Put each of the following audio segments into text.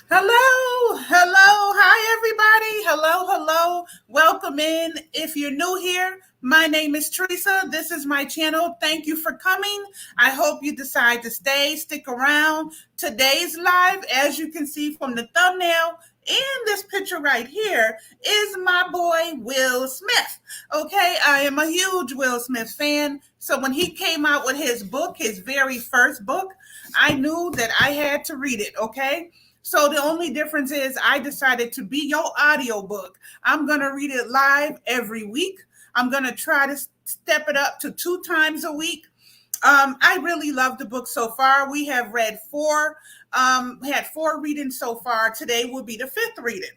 Hello, hello, hi everybody. Hello, hello. Welcome in. If you're new here, my name is Teresa. This is my channel. Thank you for coming. I hope you decide to stick around. Today's live, as you can see from the thumbnail, in this picture right here is my boy Will Smith. Okay, I am a huge Will Smith fan. So when he came out with his book, his very first book, I knew that I had to read it. Okay. So the only difference is I decided to be your audiobook. I'm going to read it live every week. I'm going to try to step it up to 2 times a week. I really love the book so far. We have read had 4 readings so far. Today will be the 5th reading.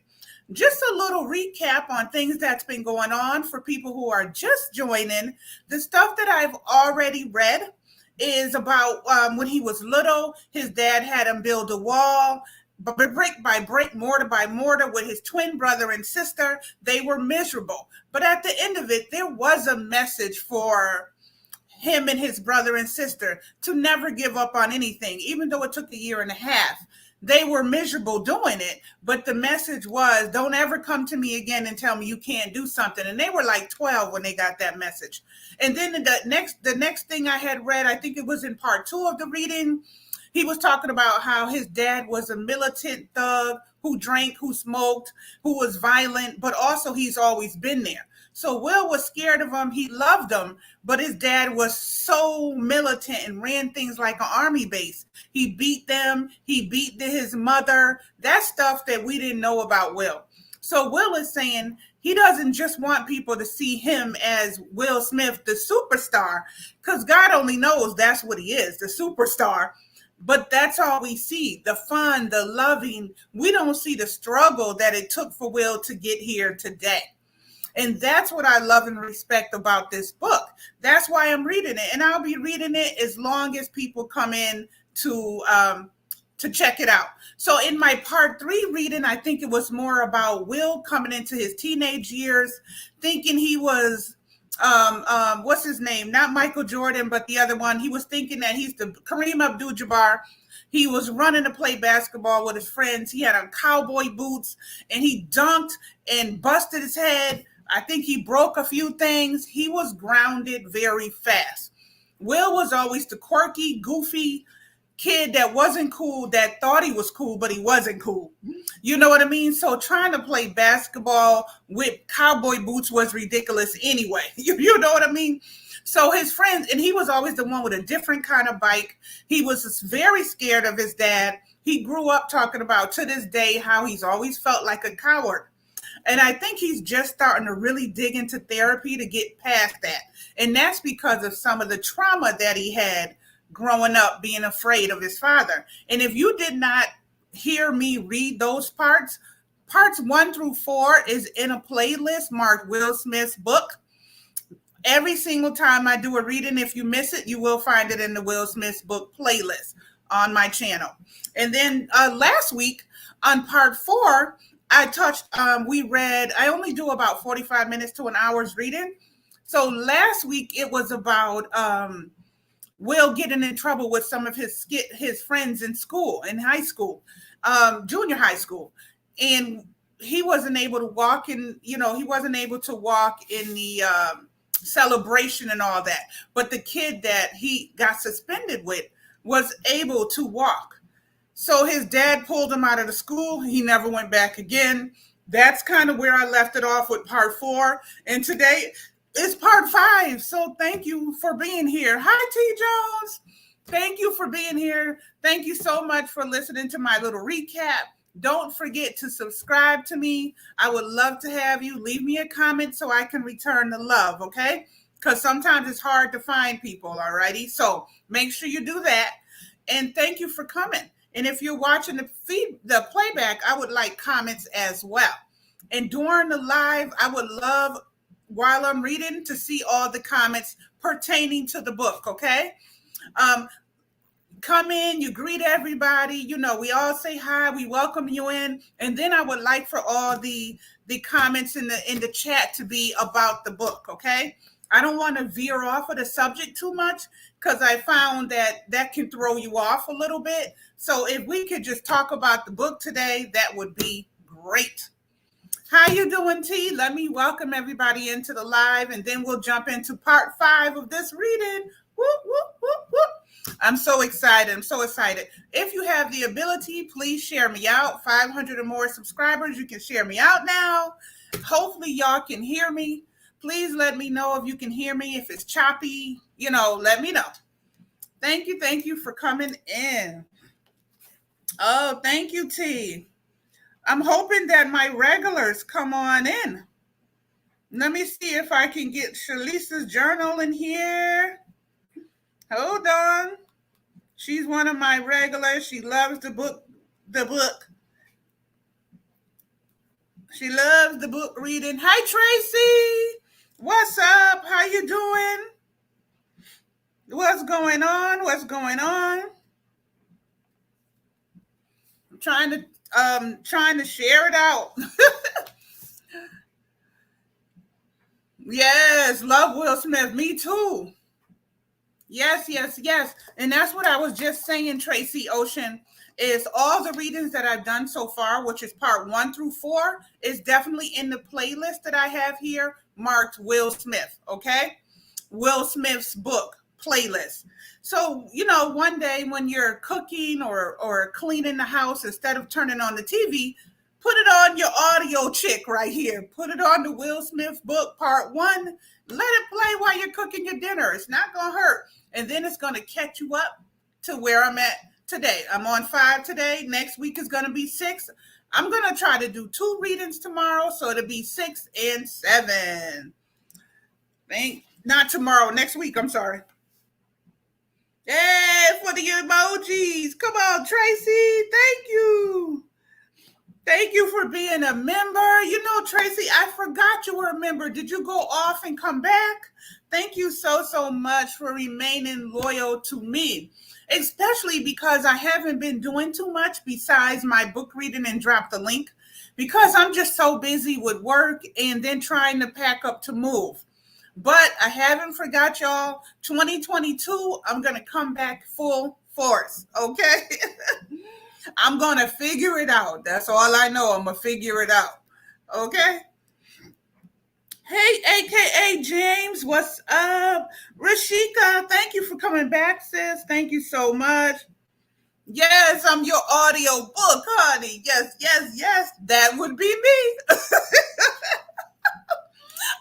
Just a little recap on things that's been going on for people who are just joining. The stuff that I've already read is about when he was little, his dad had him build a wall brick by brick, mortar by mortar with his twin brother and sister. They were miserable. But at the end of it, there was a message for him and his brother and sister to never give up on anything, even though it took a year and a half. They were miserable doing it, but the message was don't ever come to me again and tell me you can't do something. And they were like 12 when they got that message. And then the next thing I had read, I think it was in part 2 of the reading, he was talking about how his dad was a militant thug who drank, who smoked, who was violent, but also he's always been there. So Will was scared of him. He loved him, but his dad was so militant and ran things like an army base. He beat them. He beat his mother. That's stuff that we didn't know about Will. So Will is saying he doesn't just want people to see him as Will Smith, the superstar, because God only knows that's what he is, the superstar. But that's all we see, the fun, the loving. We don't see the struggle that it took for Will to get here today. And that's what I love and respect about this book. That's why I'm reading it. And I'll be reading it as long as people come in to check it out. So in my part 3 reading, I think it was more about Will coming into his teenage years, thinking he was what's his name? Not Michael Jordan, but the other one. He was thinking that he's the Kareem Abdul-Jabbar. He was running to play basketball with his friends. He had on cowboy boots and he dunked and busted his head. I think he broke a few things. He was grounded very fast. Will was always the quirky, goofy kid that wasn't cool, that thought he was cool, but he wasn't cool. You know what I mean? So trying to play basketball with cowboy boots was ridiculous anyway. You know what I mean? So his friends, and he was always the one with a different kind of bike. He was very scared of his dad. He grew up talking about to this day how he's always felt like a coward. And I think he's just starting to really dig into therapy to get past that. And that's because of some of the trauma that he had growing up, being afraid of his father. And if you did not hear me read those parts 1 through 4 is in a playlist marked Will Smith's book. Every single time I do a reading, if you miss it, you will find it in the Will Smith's book playlist on my channel. And then last week on part 4, I only do about 45 minutes to an hour's reading. So last week it was about Will getting in trouble with some of his friends in school, in high school, junior high school. And he wasn't able to walk he wasn't able to walk in the celebration and all that. But the kid that he got suspended with was able to walk. So his dad pulled him out of the school. He never went back again. That's kind of where I left it off with part 4. And today is part 5. So thank you for being here. Hi, T. Jones. Thank you for being here. Thank you so much for listening to my little recap. Don't forget to subscribe to me. I would love to have you. Leave me a comment so I can return the love, okay? Because sometimes it's hard to find people, all righty? So make sure you do that. And thank you for coming. And if you're watching the playback, I would like comments as well. And during the live, I would love, while I'm reading, to see all the comments pertaining to the book, okay? Come in, you greet everybody, we all say hi, we welcome you in. And then I would like for all the comments in the chat to be about the book, okay? I don't want to veer off of the subject too much because I found that can throw you off a little bit. So if we could just talk about the book today, that would be great. How you doing, T? Let me welcome everybody into the live, and then we'll jump into part 5 of this reading. Whoop, whoop, whoop, whoop. I'm so excited. I'm so excited. If you have the ability, please share me out. 500 or more subscribers, you can share me out now. Hopefully y'all can hear me. Please let me know if you can hear me. If it's choppy, let me know. Thank you for coming in. Oh, thank you, T. I'm hoping that my regulars come on in. Let me see if I can get Shalisa's journal in here. Hold on. She's one of my regulars. She loves the book. She loves the book reading. Hi, Tracy. What's up? How you doing? What's going on? I'm trying to share it out. Yes, love Will Smith. Me too. Yes. And that's what I was just saying, Tracy Ocean, is all the readings that I've done so far, which is part 1 through 4, is definitely in the playlist that I have here marked Will Smith, okay? Will Smith's book playlist. So, one day when you're cooking or cleaning the house, instead of turning on the TV, put it on your audio chick right here. Put it on the Will Smith book, part 1. Let it play while you're cooking your dinner. It's not going to hurt. And then it's going to catch you up to where I'm at today. I'm on 5 today. Next week is going to be 6. I'm going to try to do 2 readings tomorrow, so it'll be 6 and 7. Not tomorrow, next week, I'm sorry. Hey, for the emojis. Come on, Tracy. Thank you. Thank you for being a member. Tracy, I forgot you were a member. Did you go off and come back? Thank you so much for remaining loyal to me, especially because I haven't been doing too much besides my book reading and drop the link, because I'm just so busy with work and then trying to pack up to move. But I haven't forgot y'all. 2022, I'm going to come back full force, okay? I'm going to figure it out. That's all I know. I'm going to figure it out. Okay? Hey, AKA James, what's up? Rashika, thank you for coming back, sis. Thank you so much. Yes, I'm your audio book, honey. Yes. That would be me.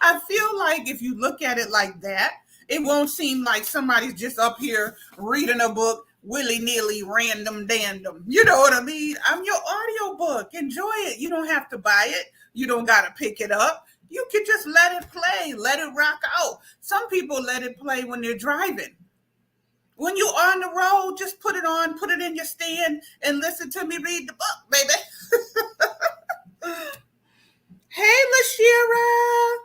I feel like if you look at it like that, it won't seem like somebody's just up here reading a book willy-nilly, random dandom. You know what I mean? I'm your audio book. Enjoy it. You don't have to buy it. You don't got to pick it up. You can just let it play. Let it rock out. Some people let it play when they're driving. When you're on the road, just put it on, put it in your stand, and listen to me read the book, baby. Hey, LaShira.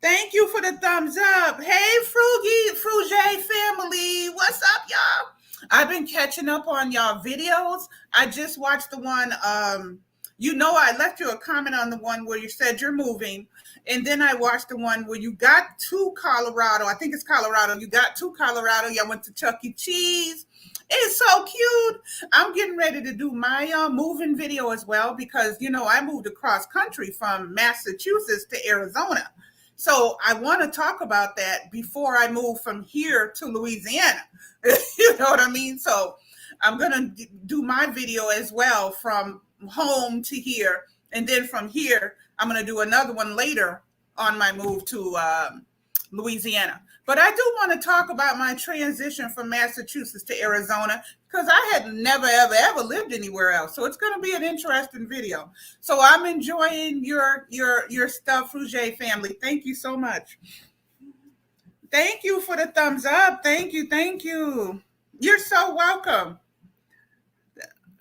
Thank you for the thumbs up. Hey, Fruge family. What's up, y'all? I've been catching up on y'all videos. I just watched the one, I left you a comment on the one where you said you're moving. And then I watched the one where you got to Colorado. I think it's Colorado. You got to Colorado. Y'all went to Chuck E. Cheese. It's so cute. I'm getting ready to do my moving video as well because, I moved across country from Massachusetts to Arizona. So I want to talk about that before I move from here to Louisiana. You know what I mean? So I'm going to do my video as well from home to here. And then from here, I'm going to do another one later on my move to Louisiana. But I do want to talk about my transition from Massachusetts to Arizona because I had never, ever lived anywhere else. So it's going to be an interesting video. So I'm enjoying your stuff, Fruge family. Thank you so much. Thank you for the thumbs up. Thank you. You're so welcome.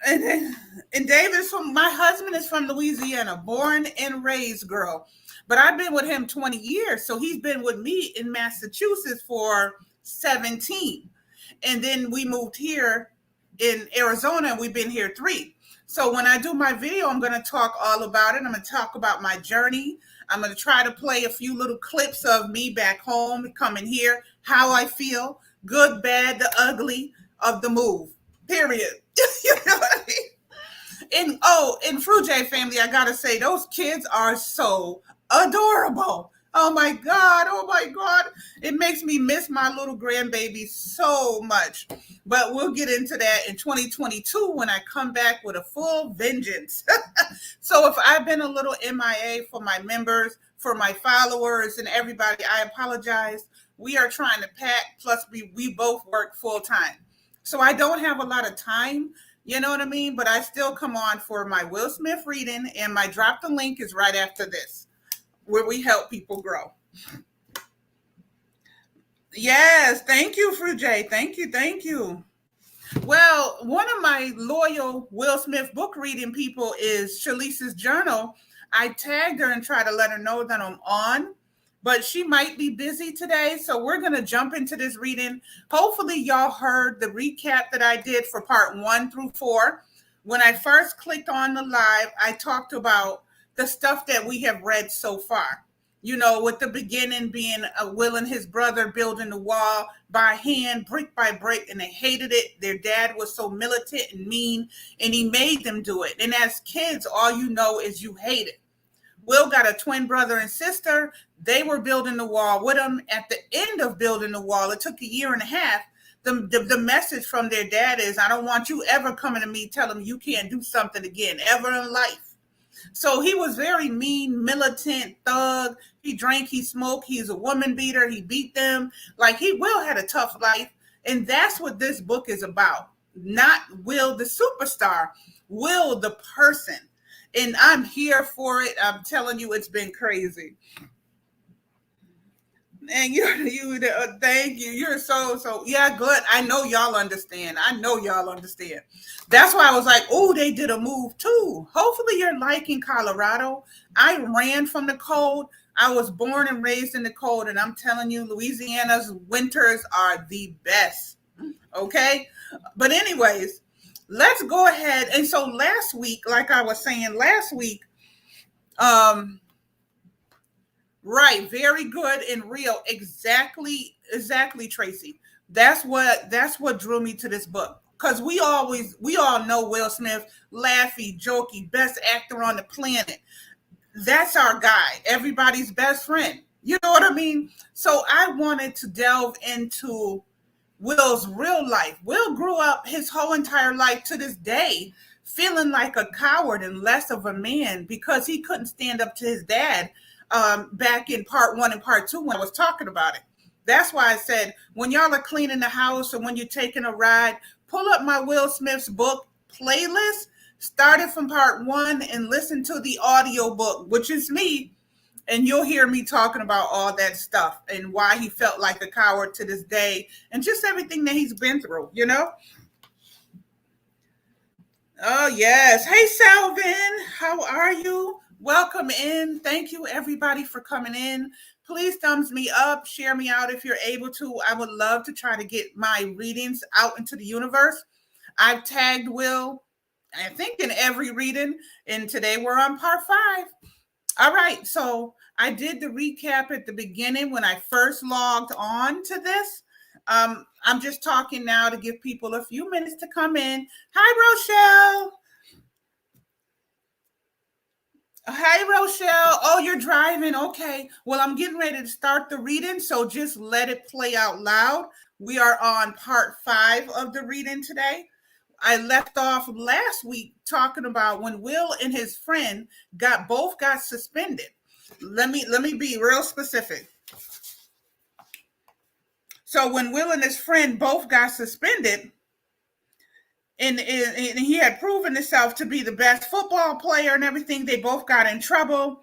And David's my husband is from Louisiana, born and raised girl. But I've been with him 20 years. So he's been with me in Massachusetts for 17. And then we moved here in Arizona and we've been here 3. So when I do my video, I'm going to talk all about it. I'm going to talk about my journey. I'm going to try to play a few little clips of me back home, coming here, how I feel, good, bad, the ugly of the move. Period. You know what I mean? In Fruit J family, I gotta say, those kids are so adorable. Oh my God. Oh my God. It makes me miss my little grandbaby so much. But we'll get into that in 2022 when I come back with a full vengeance. So if I've been a little MIA for my members, for my followers, and everybody, I apologize. We are trying to pack, plus we both work full time. So I don't have a lot of time, you know what I mean? But I still come on for my Will Smith reading, and my drop the link is right after this, where we help people grow. Yes, thank you, Fruit J. Thank you, thank you. Well, one of my loyal Will Smith book reading people is Shalice's Journal. I tagged her and tried to let her know that I'm on, but she might be busy today. So we're going to jump into this reading. Hopefully, y'all heard the recap that I did for part 1 through 4. When I first clicked on the live, I talked about the stuff that we have read so far. You know, with the beginning being Will and his brother building the wall by hand, brick by brick, and they hated it. Their dad was so militant and mean, and he made them do it. And as kids, all you know is you hate it. Will got a twin brother and sister. They were building the wall with him. At the end of building the wall, it took a year and a half. The message from their dad is, I don't want you ever coming to me telling me you can't do something again, ever in life. So he was very mean, militant, thug. He drank, he smoked, he's a woman beater, he beat them. Like, Will had a tough life. And that's what this book is about. Not Will the superstar, Will the person. And I'm here for it. I'm telling you, it's been crazy. And thank you. You're so yeah, good. I know y'all understand. That's why I was like, oh, they did a move too. Hopefully you're liking Colorado. I ran from the cold. I was born and raised in the cold, and I'm telling you, Louisiana's winters are the best. Okay. But anyways, let's go ahead. And so last week, like I was saying last week, right, very good and real. Exactly, Tracy. That's what drew me to this book. Because we all know Will Smith, laughy, jokey, best actor on the planet. That's our guy, everybody's best friend. You know what I mean? So I wanted to delve into Will's real life. Will grew up his whole entire life to this day feeling like a coward and less of a man because he couldn't stand up to his dad back in part 1 and part 2 when I was talking about it. That's why I said, when y'all are cleaning the house or when you're taking a ride, pull up my Will Smith's book playlist, start it from part 1 and listen to the audio book, which is me. And you'll hear me talking about all that stuff and why he felt like a coward to this day and just everything that he's been through, you know? Oh, yes. Hey, Salvin, how are you? Welcome in. Thank you, everybody, for coming in. Please thumbs me up, share me out if you're able to. I would love to try to get my readings out into the universe. I've tagged Will, I think, in every reading, and today we're on part 5. All right, so I did the recap at the beginning when I first logged on to this. I'm just talking now to give people a few minutes to come in. Hi, Rochelle. Hi, Rochelle. Oh, you're driving. Okay. Well, I'm getting ready to start the reading, so just let it play out loud. We are on part 5 of the reading today. I left off last week talking about when Will and his friend both got suspended. Let me be real specific. So when Will and his friend both got suspended, and he had proven himself to be the best football player and everything, they both got in trouble.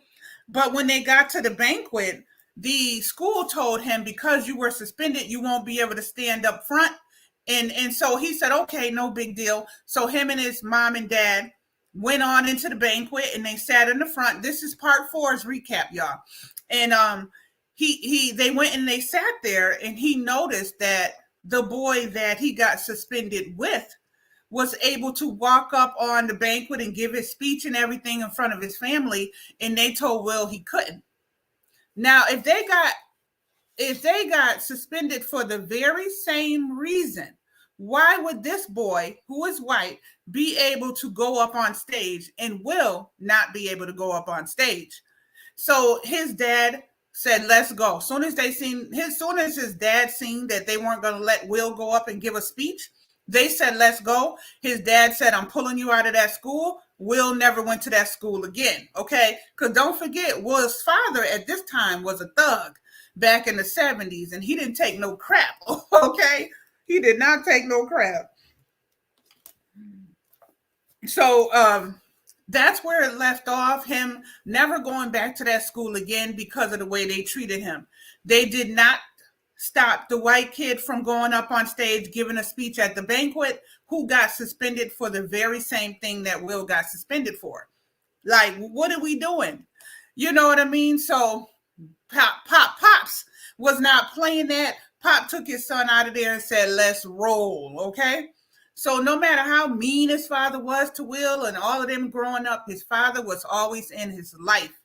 But when they got to the banquet, the school told him, because you were suspended, you won't be able to stand up front. And so he said, okay, no big deal. So him and his mom and dad went on into the banquet and they sat in the front. This is part 4's recap, y'all. And they went and they sat there, and he noticed that the boy that he got suspended with was able to walk up on the banquet and give his speech and everything in front of his family, and they told Will he couldn't. Now, if they got suspended for the very same reason, why would this boy, who is white, be able to go up on stage and Will not be able to go up on stage? So his dad said, let's go. Soon as his dad seen that they weren't going to let Will go up and give a speech, they said, let's go. His dad said, I'm pulling you out of that school. Will never went to that school again. Okay. Because don't forget, Will's father at this time was a thug back in the 70s, and he didn't take no crap. Okay. He did not take no crap. So, that's where it left off, him never going back to that school again because of the way they treated him. They did not stop the white kid from going up on stage, giving a speech at the banquet, who got suspended for the very same thing that Will got suspended for. Like, what are we doing? You know what I mean? So Pops was not playing that. Pop took his son out of there and said, let's roll, okay? So no matter how mean his father was to Will and all of them growing up, his father was always in his life.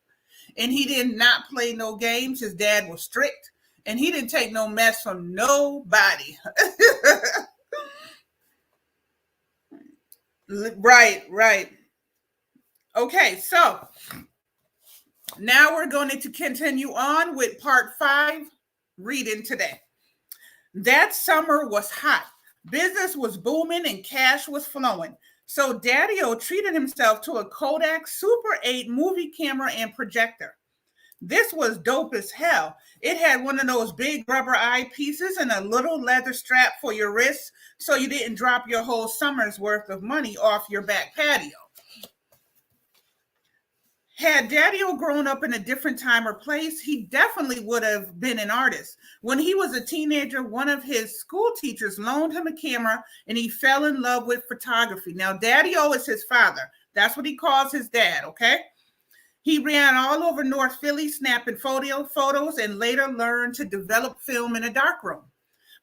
And he did not play no games. His dad was strict. And he didn't take no mess from nobody. Right. Okay, so now we're going to continue on with part 5, reading today. That summer was hot. Business was booming and cash was flowing. So Daddy-O treated himself to a Kodak Super 8 movie camera and projector. This was dope as hell. It had one of those big rubber eyepieces and a little leather strap for your wrist so you didn't drop your whole summer's worth of money off your back patio. Had Daddy-O grown up in a different time or place, he definitely would have been an artist. When he was a teenager, one of his school teachers loaned him a camera and he fell in love with photography. Now, Daddy-O is his father. That's what he calls his dad, okay? He ran all over North Philly snapping photos and later learned to develop film in a darkroom.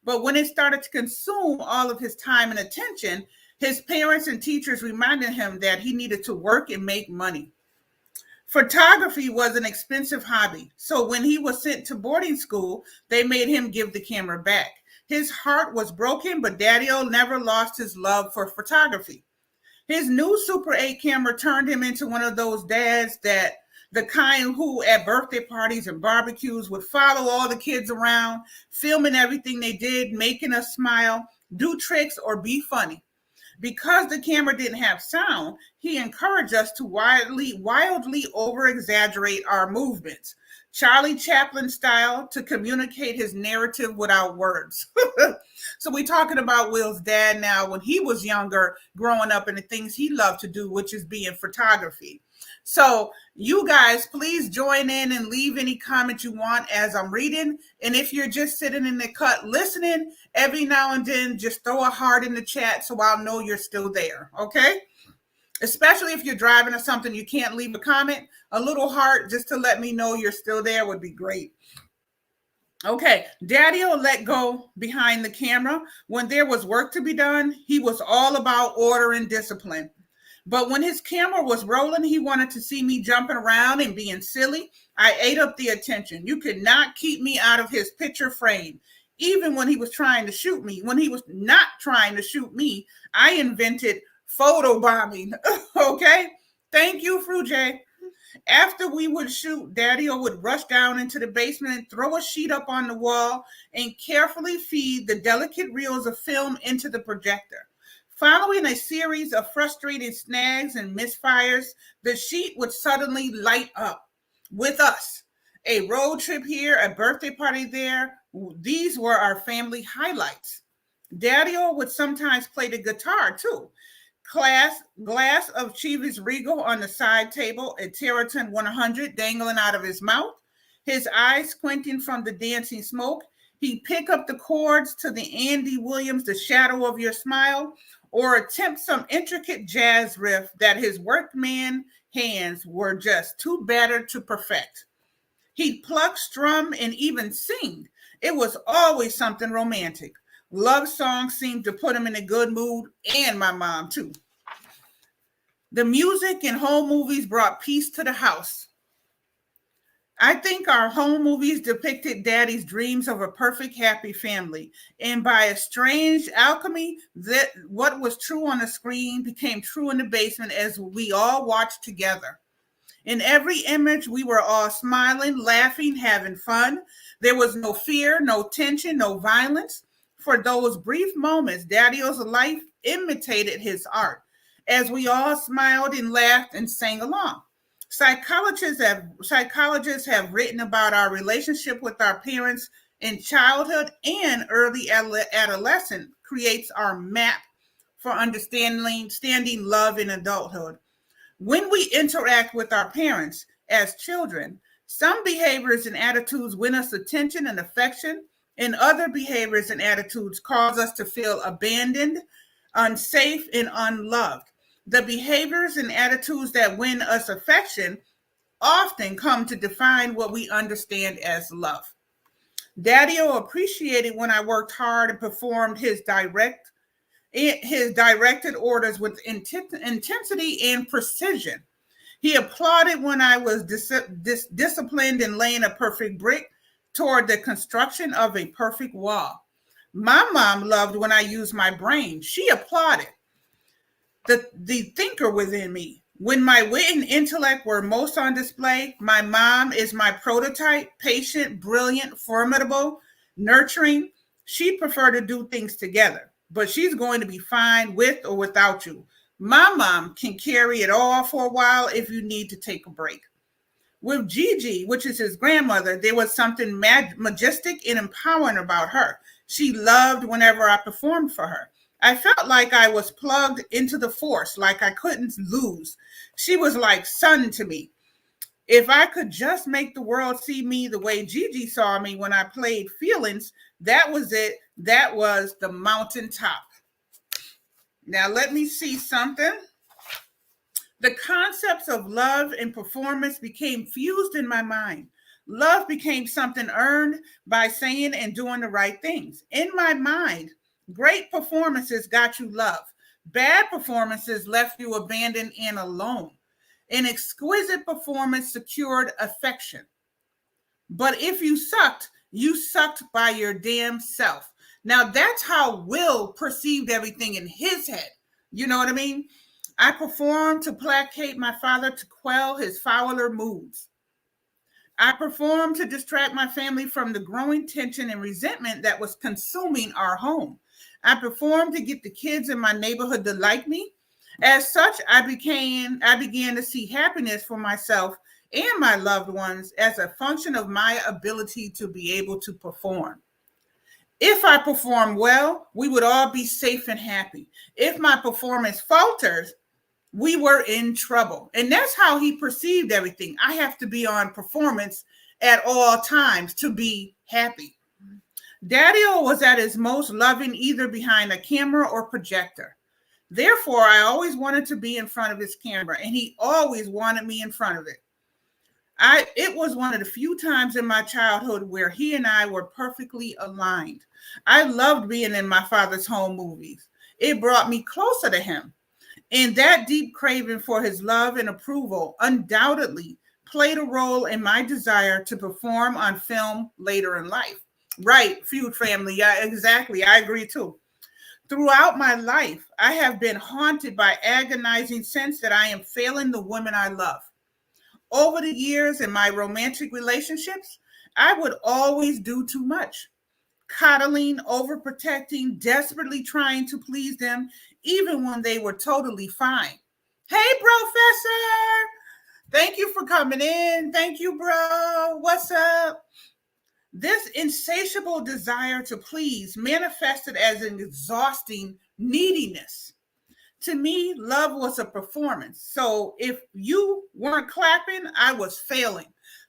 But when it started to consume all of his time and attention, his parents and teachers reminded him that he needed to work and make money. Photography was an expensive hobby, so when he was sent to boarding school, they made him give the camera back. His heart was broken, but Daddy-O never lost his love for photography. His new Super 8 camera turned him into one of those dads that the kind who at birthday parties and barbecues would follow all the kids around, filming everything they did, making us smile, do tricks, or be funny. Because the camera didn't have sound, he encouraged us to wildly over-exaggerate our movements, Charlie Chaplin style, to communicate his narrative without words. So we're talking about Will's dad now when he was younger, growing up, and the things he loved to do, which is be in photography. So you guys, please join in and leave any comment you want as I'm reading. And if you're just sitting in the cut listening, every now and then, just throw a heart in the chat so I'll know you're still there, okay? Especially if you're driving or something, you can't leave a comment. A little heart just to let me know you're still there would be great. Okay, Daddy-O let go behind the camera. When there was work to be done, he was all about order and discipline. But when his camera was rolling, he wanted to see me jumping around and being silly. I ate up the attention. You could not keep me out of his picture frame. Even when he was trying to shoot me. When he was not trying to shoot me, I invented photo bombing. Okay? Thank you, Fru J. After we would shoot, Daddy-O would rush down into the basement and throw a sheet up on the wall and carefully feed the delicate reels of film into the projector. Following a series of frustrating snags and misfires, the sheet would suddenly light up with us. A road trip here, a birthday party there. These were our family highlights. Daddy-O would sometimes play the guitar too. Glass of Chivas Regal on the side table, a Territon 100 dangling out of his mouth, his eyes squinting from the dancing smoke. He'd pick up the chords to the Andy Williams, The Shadow of Your Smile, or attempt some intricate jazz riff that his workman hands were just too battered to perfect. He'd pluck, strum, and even sing. It was always something romantic. Love songs seemed to put him in a good mood, and my mom too. The music and home movies brought peace to the house. I think our home movies depicted daddy's dreams of a perfect, happy family. And by a strange alchemy, that what was true on the screen became true in the basement as we all watched together. In every image, we were all smiling, laughing, having fun. There was no fear, no tension, no violence. For those brief moments, Daddy-O's life imitated his art as we all smiled and laughed and sang along. Psychologists have written about our relationship with our parents in childhood and early adolescence creates our map for understanding love in adulthood. When we interact with our parents as children, some behaviors and attitudes win us attention and affection, and other behaviors and attitudes cause us to feel abandoned, unsafe, and unloved. The behaviors and attitudes that win us affection often come to define what we understand as love. Daddy-O appreciated when I worked hard and performed his directed orders with intensity and precision. He applauded when I was disciplined in laying a perfect brick toward the construction of a perfect wall. My mom loved when I used my brain. She applauded the thinker within me. When my wit and intellect were most on display, my mom is my prototype, patient, brilliant, formidable, nurturing. She preferred to do things together, but she's going to be fine with or without you. My mom can carry it all for a while if you need to take a break. With Gigi, which is his grandmother, there was something majestic and empowering about her. She loved whenever I performed for her. I felt like I was plugged into the force, like I couldn't lose. She was like sun to me. If I could just make the world see me the way Gigi saw me when I played Feelings, that was it. That was the mountaintop. Now let me see something. The concepts of love and performance became fused in my mind. Love became something earned by saying and doing the right things. In my mind, great performances got you love. Bad performances left you abandoned and alone. An exquisite performance secured affection. But if you sucked by your damn self. Now that's how Will perceived everything in his head. You know what I mean? I performed to placate my father to quell his fouler moods. I performed to distract my family from the growing tension and resentment that was consuming our home. I performed to get the kids in my neighborhood to like me. As such, I began to see happiness for myself and my loved ones as a function of my ability to be able to perform. If I perform well, we would all be safe and happy. If my performance falters, we were in trouble. And that's how he perceived everything. I have to be on performance at all times to be happy. Daddy-O was at his most loving either behind a camera or projector. Therefore, I always wanted to be in front of his camera, and he always wanted me in front of it. It was one of the few times in my childhood where he and I were perfectly aligned. I loved being in my father's home movies. It brought me closer to him. And that deep craving for his love and approval undoubtedly played a role in my desire to perform on film later in life. Right, Feud family. Yeah, exactly. I agree too. Throughout my life, I have been haunted by agonizing sense that I am failing the women I love. Over the years in my romantic relationships, I would always do too much. Coddling, overprotecting, desperately trying to please them, even when they were totally fine. Hey, Professor! Thank you for coming in. Thank you, bro. What's up? This insatiable desire to please manifested as an exhausting neediness. To me, love was a performance. So if you weren't clapping, I was failing.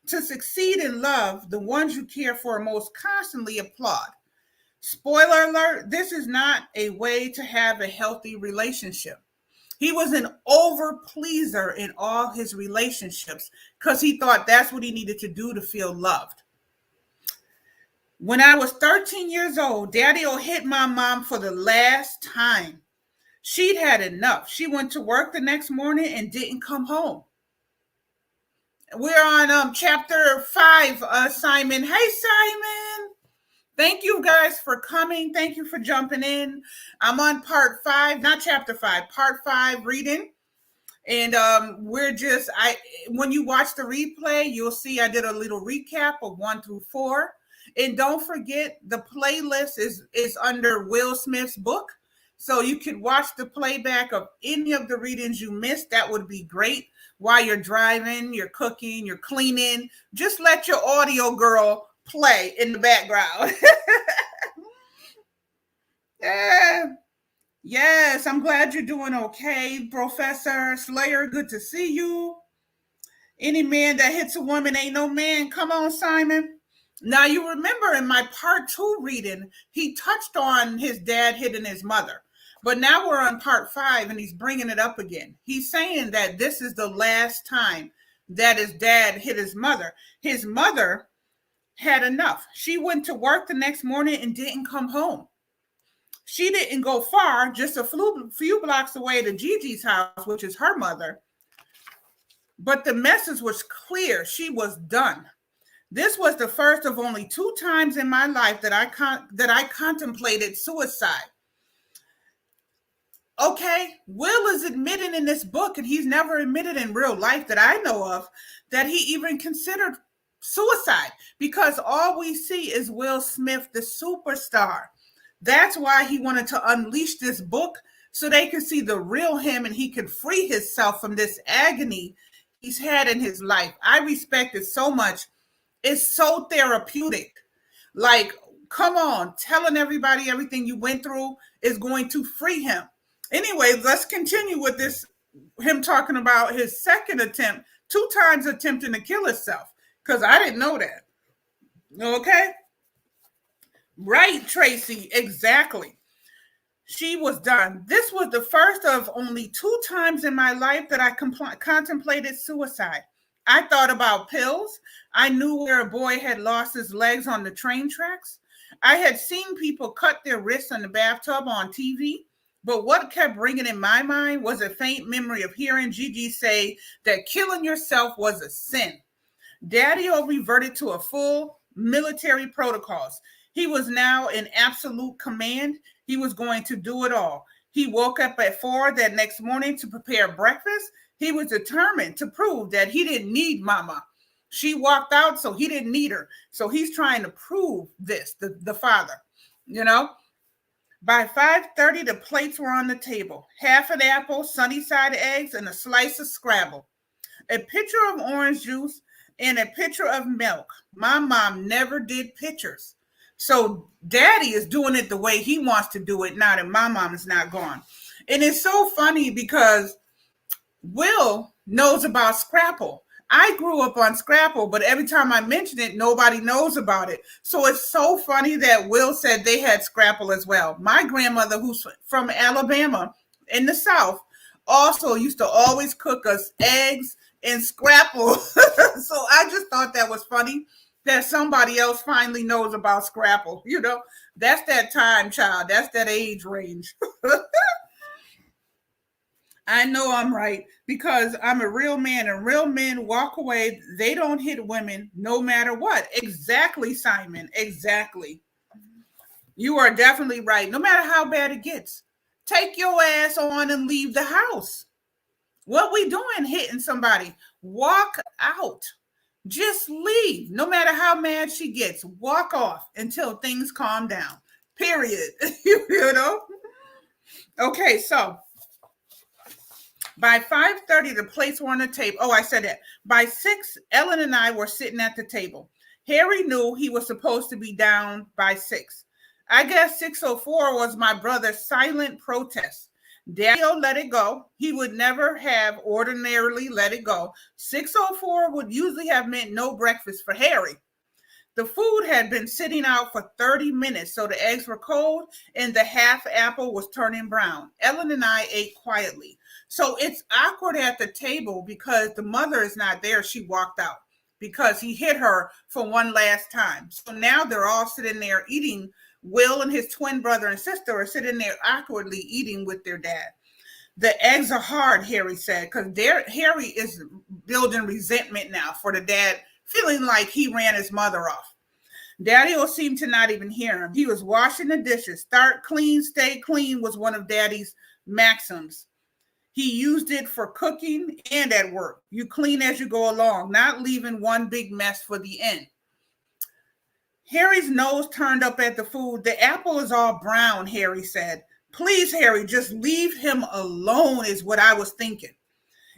To succeed in love, the ones you care for most constantly applaud. Spoiler alert, this is not a way to have a healthy relationship. He was an over pleaser in all his relationships because he thought that's what he needed to do to feel loved. When I was 13 years old, Daddy-O hit my mom for the last time. She'd had enough. She went to work the next morning and didn't come home. We're on chapter 5, Simon. Hey, Simon. Thank you guys for coming. Thank you for jumping in. I'm on part 5, not chapter 5, part 5 reading. And when you watch the replay, you'll see I did a little recap of 1 through 4. And don't forget, the playlist is under Will Smith's book. So you can watch the playback of any of the readings you missed. That would be great. While you're driving, you're cooking, you're cleaning, just let your audio girl play in the background. Yeah. Yes, I'm glad you're doing okay, Professor Slayer. Good to see you. Any man that hits a woman ain't no man. Come on, Simon. Now, you remember in my part 2 reading, he touched on his dad hitting his mother. But now we're on part 5 and he's bringing it up again. He's saying that this is the last time that his dad hit his mother. His mother had enough. She went to work the next morning and didn't come home. She didn't go far, just a few blocks away to Gigi's house, which is her mother. But the message was clear. She was done. This was the first of only 2 times in my life that I contemplated suicide. Okay, Will is admitting in this book, and he's never admitted in real life that I know of, that he even considered suicide, because all we see is Will Smith, the superstar. That's why he wanted to unleash this book, so they could see the real him and he could free himself from this agony he's had in his life. I respect it so much. It's so therapeutic. Like, come on, telling everybody everything you went through is going to free him. Anyway, let's continue with this, him talking about his second attempt, 2 times attempting to kill himself, because I didn't know that. Okay? Right, Tracy, exactly. She was done. This was the first of only 2 times in my life that I contemplated suicide. I thought about pills. I knew where a boy had lost his legs on the train tracks. I had seen people cut their wrists in the bathtub on TV. But what kept ringing in my mind was a faint memory of hearing Gigi say that killing yourself was a sin. Daddy-O reverted to a full military protocols. He was now in absolute command. He was going to do it all. He woke up at 4 that next morning to prepare breakfast. He was determined to prove that he didn't need mama. She walked out, so he didn't need her. So he's trying to prove this, the father, you know. By 5:30, the plates were on the table. Half an apple, sunny side eggs, and a slice of Scrabble. A pitcher of orange juice and a pitcher of milk. My mom never did pitchers. So daddy is doing it the way he wants to do it now that my mom is not gone. And it's so funny because Will knows about Scrabble. I grew up on Scrabble, but every time I mention it, nobody knows about it. So it's so funny that Will said they had Scrabble as well. My grandmother, who's from Alabama in the South, also used to always cook us eggs and Scrabble. So I just thought that was funny that somebody else finally knows about Scrabble. You know, that's that time, child. That's that age range. I know I'm right because I'm a real man, and real men walk away. They don't hit women no matter what. Exactly, Simon. Exactly. You are definitely right. No matter how bad it gets, take your ass on and leave the house. What we doing hitting somebody? Walk out. Just leave. No matter how mad she gets, walk off until things calm down. Period. You know? Okay, so by 5:30, the plates were on the table. Oh, I said that. By 6, Ellen and I were sitting at the table. Harry knew he was supposed to be down by 6. I guess 6:04 was my brother's silent protest. Daddy-O let it go. He would never have ordinarily let it go. 6:04 would usually have meant no breakfast for Harry. The food had been sitting out for 30 minutes, so the eggs were cold and the half apple was turning brown. Ellen and I ate quietly. So it's awkward at the table because the mother is not there. She walked out. because he hit her for one last time. So now they're all sitting there eating. Will and his twin brother and sister are sitting there awkwardly eating with their dad. The eggs are hard, Harry said, because Harry is building resentment now for the dad, feeling like he ran his mother off. Daddy-o seemed to not even hear him. He was washing the dishes. Start clean, stay clean was one of Daddy's maxims. He used it for cooking and at work. You clean as you go along, not leaving one big mess for the end. Harry's nose turned up at the food. The apple is all brown, Harry said. Please, Harry, just leave him alone is what I was thinking.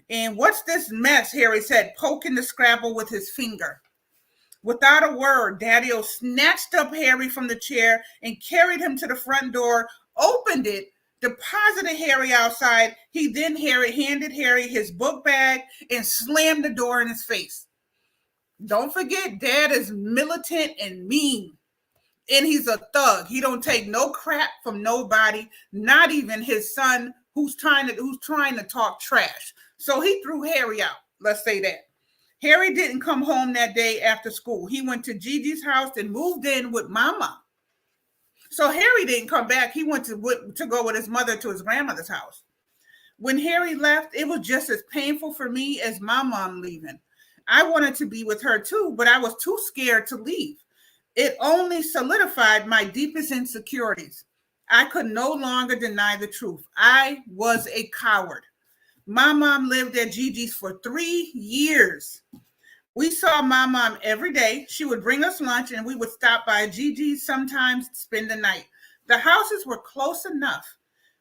And what's this mess, Harry said, poking the Scrabble with his finger. Without a word, Daddy-o snatched up Harry from the chair and carried him to the front door, opened it, deposited Harry outside. He then handed Harry his book bag and slammed the door in his face. Don't forget, Dad is militant and mean. And he's a thug. He don't take no crap from nobody, not even his son who's trying to talk trash. So he threw Harry out. Let's say that. Harry didn't come home that day after school. He went to Gigi's house and moved in with Mama. So Harry didn't come back. He went to go with his mother to his grandmother's house. When Harry left, it was just as painful for me as my mom leaving. I wanted to be with her too, but I was too scared to leave. It only solidified my deepest insecurities. I could no longer deny the truth. I was a coward. My mom lived at Gigi's for 3 years. We saw my mom every day. She would bring us lunch and we would stop by Gigi's, sometimes spend the night. The houses were close enough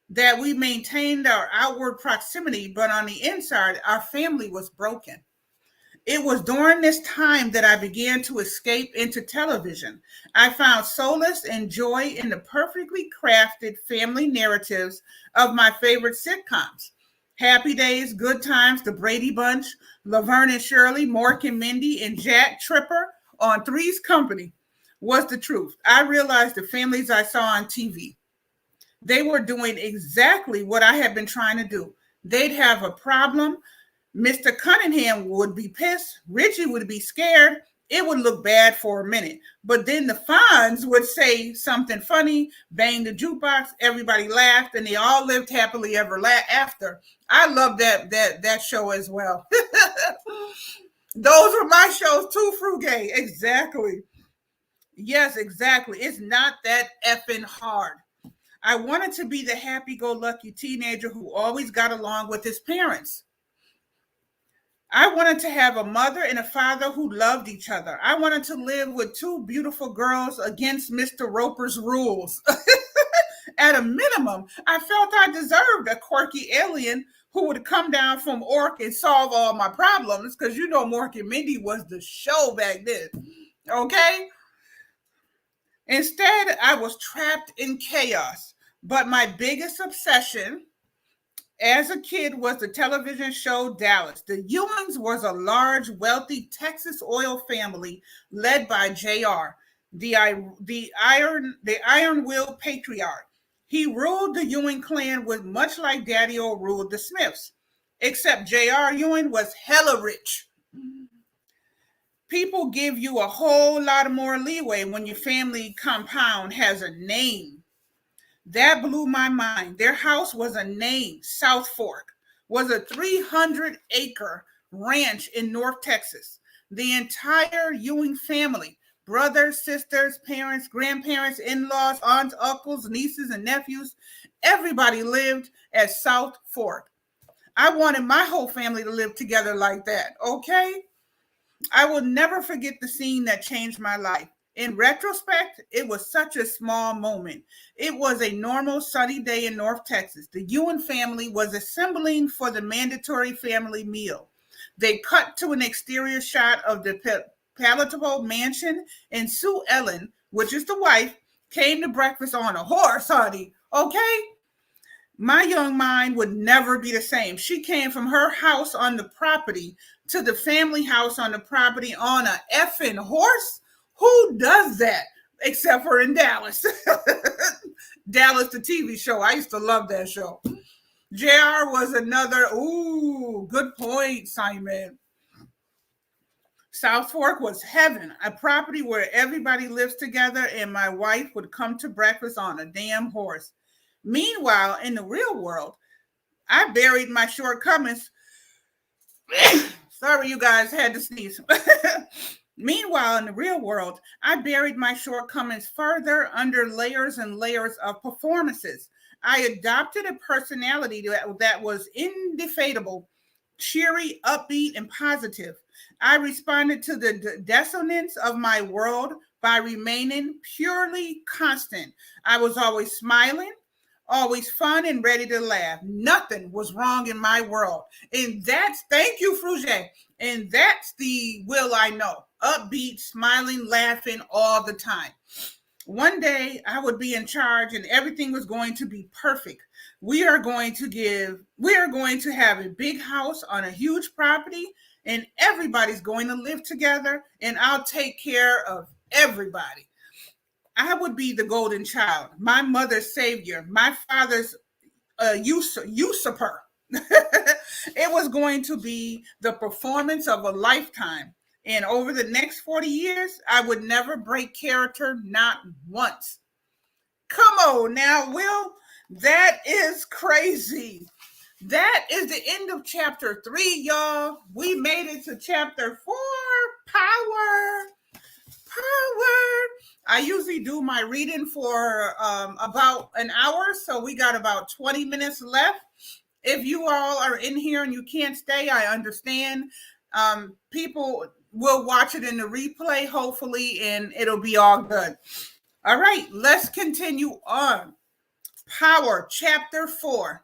that we maintained our outward proximity, but on the inside, our family was broken. It was during this time that I began to escape into television. I found solace and joy in the perfectly crafted family narratives of my favorite sitcoms. Happy Days, Good Times, The Brady Bunch, Laverne and Shirley, Mork and Mindy, and Jack Tripper on Three's Company was the truth. I realized the families I saw on TV, they were doing exactly what I had been trying to do. They'd have a problem. Mr. Cunningham would be pissed. Richie would be scared. It would look bad for a minute. But then the Fonz would say something funny, bang the jukebox, everybody laughed, and they all lived happily ever after. I love that show as well. Those were my shows too, Frugal. Exactly. Yes, exactly. It's not that effing hard. I wanted to be the happy-go-lucky teenager who always got along with his parents. I wanted to have a mother and a father who loved each other. I wanted to live with two beautiful girls against Mr. Roper's rules. At a minimum, I felt I deserved a quirky alien who would come down from Orc and solve all my problems, because you know Mork and Mindy was the show back then. Okay? Instead, I was trapped in chaos. But my biggest obsession as a kid was the television show Dallas. The Ewings was a large, wealthy Texas oil family led by JR, the Iron Will patriarch. He ruled the Ewing clan with much like Daddy-o ruled the Smiths, except JR Ewing was hella rich. People give you a whole lot more leeway when your family compound has a name. That blew my mind. Their house was a name. South Fork was a 300-acre ranch in North Texas. The entire Ewing family, brothers, sisters, parents, grandparents, in-laws, aunts, uncles, nieces, and nephews, everybody lived at South Fork. I wanted my whole family to live together like that, okay? I will never forget the scene that changed my life. In retrospect, it was such a small moment. It was a normal sunny day in North Texas. The Ewing family was assembling for the mandatory family meal. They cut to an exterior shot of the palatable mansion, and Sue Ellen, which is the wife, came to breakfast on a horse, honey. Okay? My young mind would never be the same. She came from her house on the property to the family house on the property on a effing horse. Who does that? Except for in Dallas. Dallas, the TV show. I used to love that show. JR was another, good point, Simon. South Fork was heaven, a property where everybody lives together, and my wife would come to breakfast on a damn horse. Meanwhile, in the real world, I buried my shortcomings. Sorry, you guys, had to sneeze. Meanwhile, in the real world, I buried my shortcomings further under layers and layers of performances. I adopted a personality that was indefatigable, cheery, upbeat, and positive. I responded to the dissonance of my world by remaining purely constant. I was always smiling, always fun and ready to laugh. Nothing was wrong in my world. And thank you, Fruge. And that's the Will I Know. Upbeat, smiling, laughing all the time. One day I would be in charge and everything was going to be perfect. We are going to have a big house on a huge property and everybody's going to live together and I'll take care of everybody. I would be the golden child, my mother's savior, my father's usurper. It was going to be the performance of a lifetime. And over the next 40 years, I would never break character, not once. Come on now, Will. That is crazy. That is the end of chapter 3, y'all. We made it to chapter 4. Power. I usually do my reading for about an hour, so we got about 20 minutes left. If you all are in here and you can't stay, I understand. People will watch it in the replay, hopefully, and it'll be all good. All right, let's continue on. Power, chapter 4.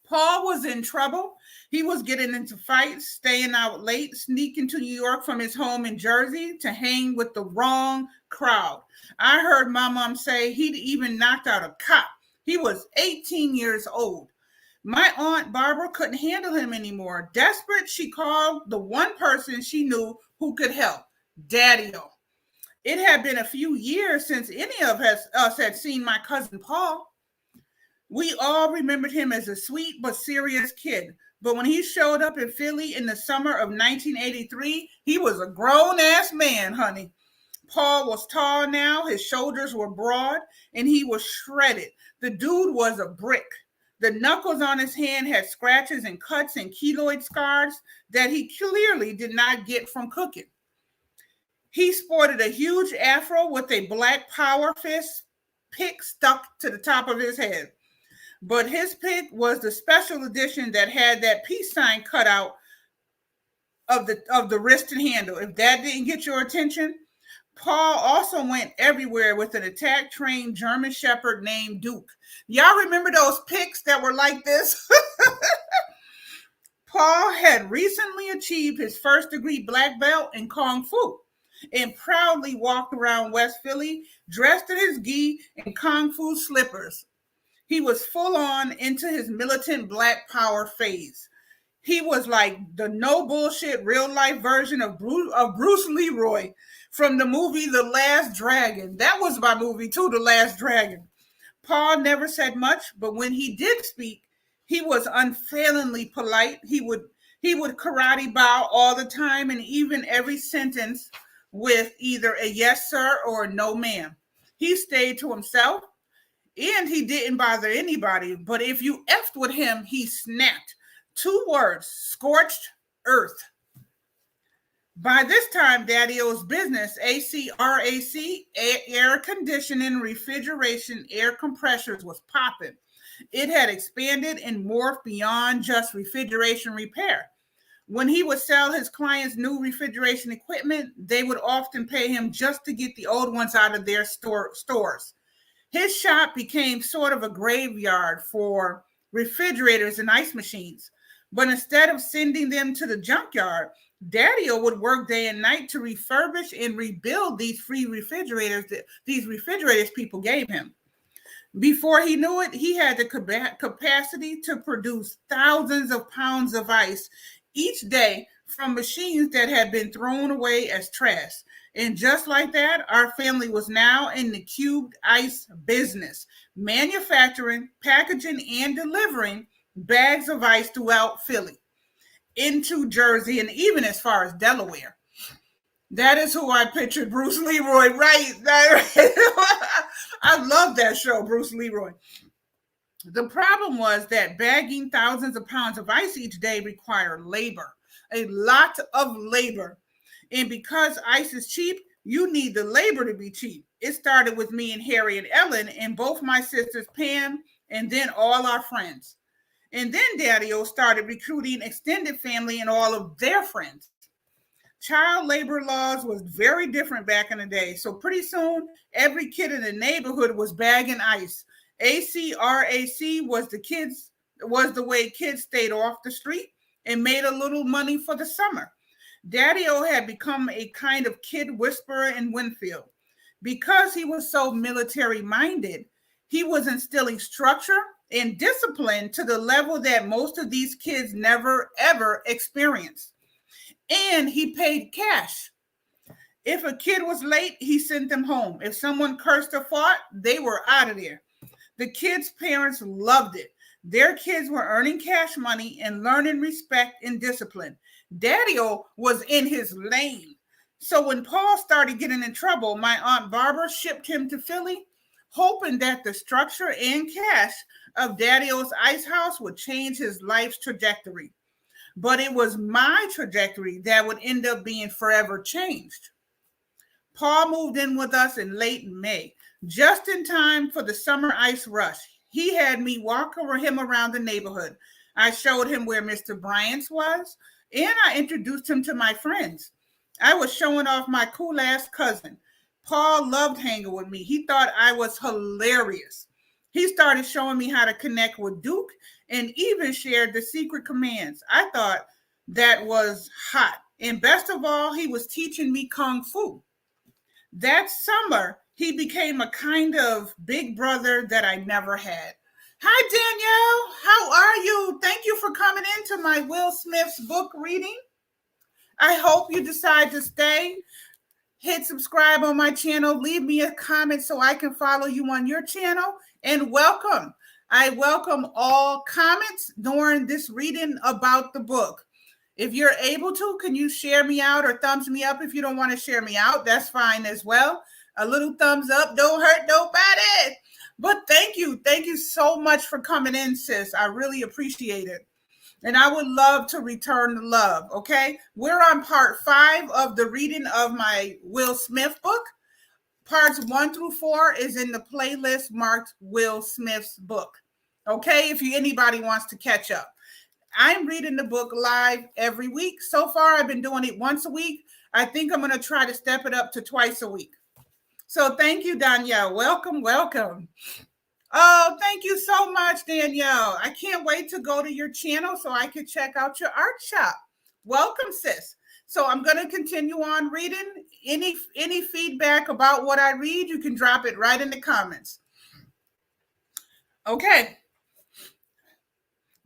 Paul was in trouble. He was getting into fights, staying out late, sneaking to New York from his home in Jersey to hang with the wrong crowd. I heard my mom say he'd even knocked out a cop. He was 18 years old. My aunt Barbara couldn't handle him anymore. Desperate, she called the one person she knew who could help, Daddy-O. It had been a few years since any of us had seen my cousin Paul. We all remembered him as a sweet but serious kid. But when he showed up in Philly in the summer of 1983, he was a grown-ass man, honey. Paul was tall now, his shoulders were broad, and he was shredded. The dude was a brick. The knuckles on his hand had scratches and cuts and keloid scars that he clearly did not get from cooking. He sported a huge afro with a black power fist pick stuck to the top of his head. But his pick was the special edition that had that peace sign cut out of the wrist and handle. If that didn't get your attention, Paul also went everywhere with an attack-trained German Shepherd named Duke. Y'all remember those picks that were like this? Paul had recently achieved his first-degree black belt in Kung Fu and proudly walked around West Philly dressed in his gi and Kung Fu slippers. He was full on into his militant black power phase. He was like the no bullshit real life version of Bruce Leroy from the movie The Last Dragon. That was my movie too, The Last Dragon. Paul never said much, but when he did speak, he was unfailingly polite. He would karate bow all the time and even every sentence with either a yes sir or a no ma'am. He stayed to himself. And he didn't bother anybody. But if you effed with him, he snapped. 2 words, scorched earth. By this time, Daddy-O's business, ACRAC, air conditioning, refrigeration, air compressors, was popping. It had expanded and morphed beyond just refrigeration repair. When he would sell his clients new refrigeration equipment, they would often pay him just to get the old ones out of their stores. His shop became sort of a graveyard for refrigerators and ice machines. But instead of sending them to the junkyard, Daddy-O would work day and night to refurbish and rebuild these free refrigerators that these refrigerators people gave him. Before he knew it, he had the capacity to produce thousands of pounds of ice each day from machines that had been thrown away as trash. And just like that, our family was now in the cubed ice business, manufacturing, packaging, and delivering bags of ice throughout Philly, into Jersey, and even as far as Delaware. That is who I pictured, Bruce Leroy, right? I love that show, Bruce Leroy. The problem was that bagging thousands of pounds of ice each day required labor, a lot of labor. And because ice is cheap, you need the labor to be cheap. It started with me and Harry and Ellen, and both my sisters, Pam, and then all our friends. And then Daddy-O started recruiting extended family and all of their friends. Child labor laws was very different back in the day. So pretty soon, every kid in the neighborhood was bagging ice. ACRAC was the way kids stayed off the street and made a little money for the summer. Daddy-O had become a kind of kid whisperer in Winfield. Because he was so military minded, he was instilling structure and discipline to the level that most of these kids never ever experienced. And he paid cash. If a kid was late, he sent them home. If someone cursed or fought, they were out of there. The kids' parents loved it. Their kids were earning cash money and learning respect and discipline. Daddy-O was in his lane. So when Paul started getting in trouble, my Aunt Barbara shipped him to Philly, hoping that the structure and cash of Daddy-O's ice house would change his life's trajectory. But it was my trajectory that would end up being forever changed. Paul moved in with us in late May, just in time for the summer ice rush. He had me walk him around the neighborhood. I showed him where Mr. Bryant's was, and I introduced him to my friends. I was showing off my cool-ass cousin. Paul loved hanging with me. He thought I was hilarious. He started showing me how to connect with Duke and even shared the secret commands. I thought that was hot. And best of all, he was teaching me Kung Fu. That summer, he became a kind of big brother that I never had. Hi, Danielle. How are you? Thank you for coming into my Will Smith's book reading. I hope you decide to stay. Hit subscribe on my channel. Leave me a comment so I can follow you on your channel. And welcome. I welcome all comments during this reading about the book. If you're able to, can you share me out or thumbs me up? If you don't want to share me out, that's fine as well. A little thumbs up don't hurt nobody. But thank you. Thank you so much for coming in, sis. I really appreciate it. And I would love to return the love, okay? We're on part 5 of the reading of my Will Smith book. Parts 1 through 4 is in the playlist marked Will Smith's book. Okay, if anybody wants to catch up. I'm reading the book live every week. So far, I've been doing it once a week. I think I'm going to try to step it up to twice a week. So thank you, Danielle. Welcome, welcome. Oh, thank you so much, Danielle. I can't wait to go to your channel so I can check out your art shop. Welcome, sis. So I'm going to continue on reading. Any feedback about what I read, you can drop it right in the comments. Okay.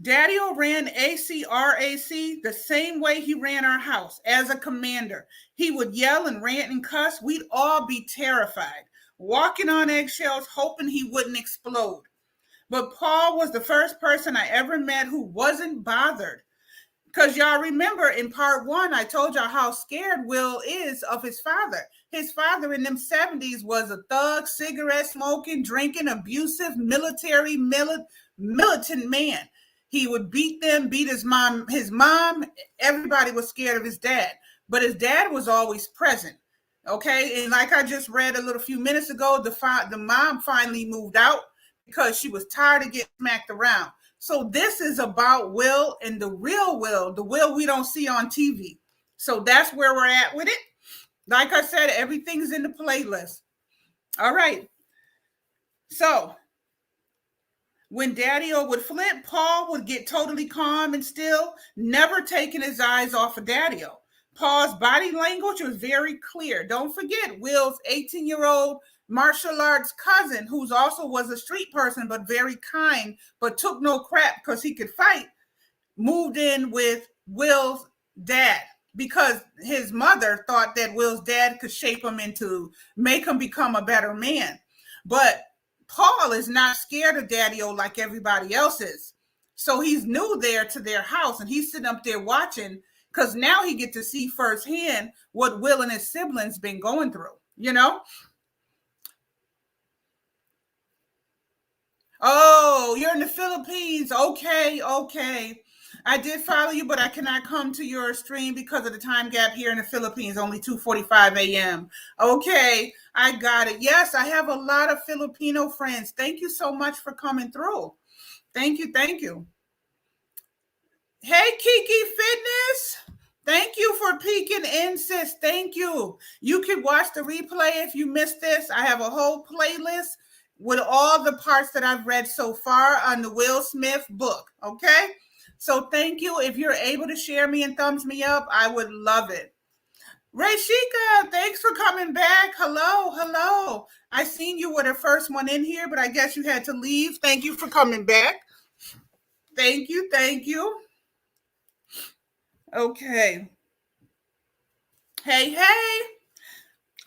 Daddy-O ran ACRAC the same way he ran our house, as a commander. He would yell and rant and cuss. We'd all be terrified, walking on eggshells, hoping he wouldn't explode. But Paul was the first person I ever met who wasn't bothered. Because y'all remember in part 1, I told y'all how scared Will is of his father. His father in them 70s was a thug, cigarette smoking, drinking, abusive, militant man. He would beat them, beat his mom. Everybody was scared of his dad. But his dad was always present. Okay? And like I just read a little few minutes ago, the mom finally moved out because she was tired of getting smacked around. So this is about Will and the real Will, the Will we don't see on TV. So that's where we're at with it. Like I said, everything's in the playlist. All right. So when Daddy-O would flip, Paul would get totally calm and still, never taking his eyes off of Daddy-O. Paul's body language was very clear. Don't forget Will's 18-year-old martial arts cousin, who's also was a street person, but very kind, but took no crap because he could fight, moved in with Will's dad because his mother thought that Will's dad could shape him make him become a better man. But Paul is not scared of Daddy-O like everybody else is. So he's new there to their house and he's sitting up there watching. because now he get to see firsthand what Will and his siblings been going through, you know? Oh, you're in the Philippines. Okay, okay. I did follow you, but I cannot come to your stream because of the time gap here in the Philippines, only 2:45 a.m. Okay, I got it. Yes, I have a lot of Filipino friends. Thank you so much for coming through. Thank you, thank you. Hey, Kiki Fitness. Thank you for peeking in, sis. Thank you. You can watch the replay if you missed this. I have a whole playlist with all the parts that I've read so far on the Will Smith book. Okay? So thank you. If you're able to share me and thumbs me up, I would love it. Rashika, thanks for coming back. Hello, hello. I seen you were the first one in here, but I guess you had to leave. Thank you for coming back. Thank you, thank you. Okay. Hey, hey.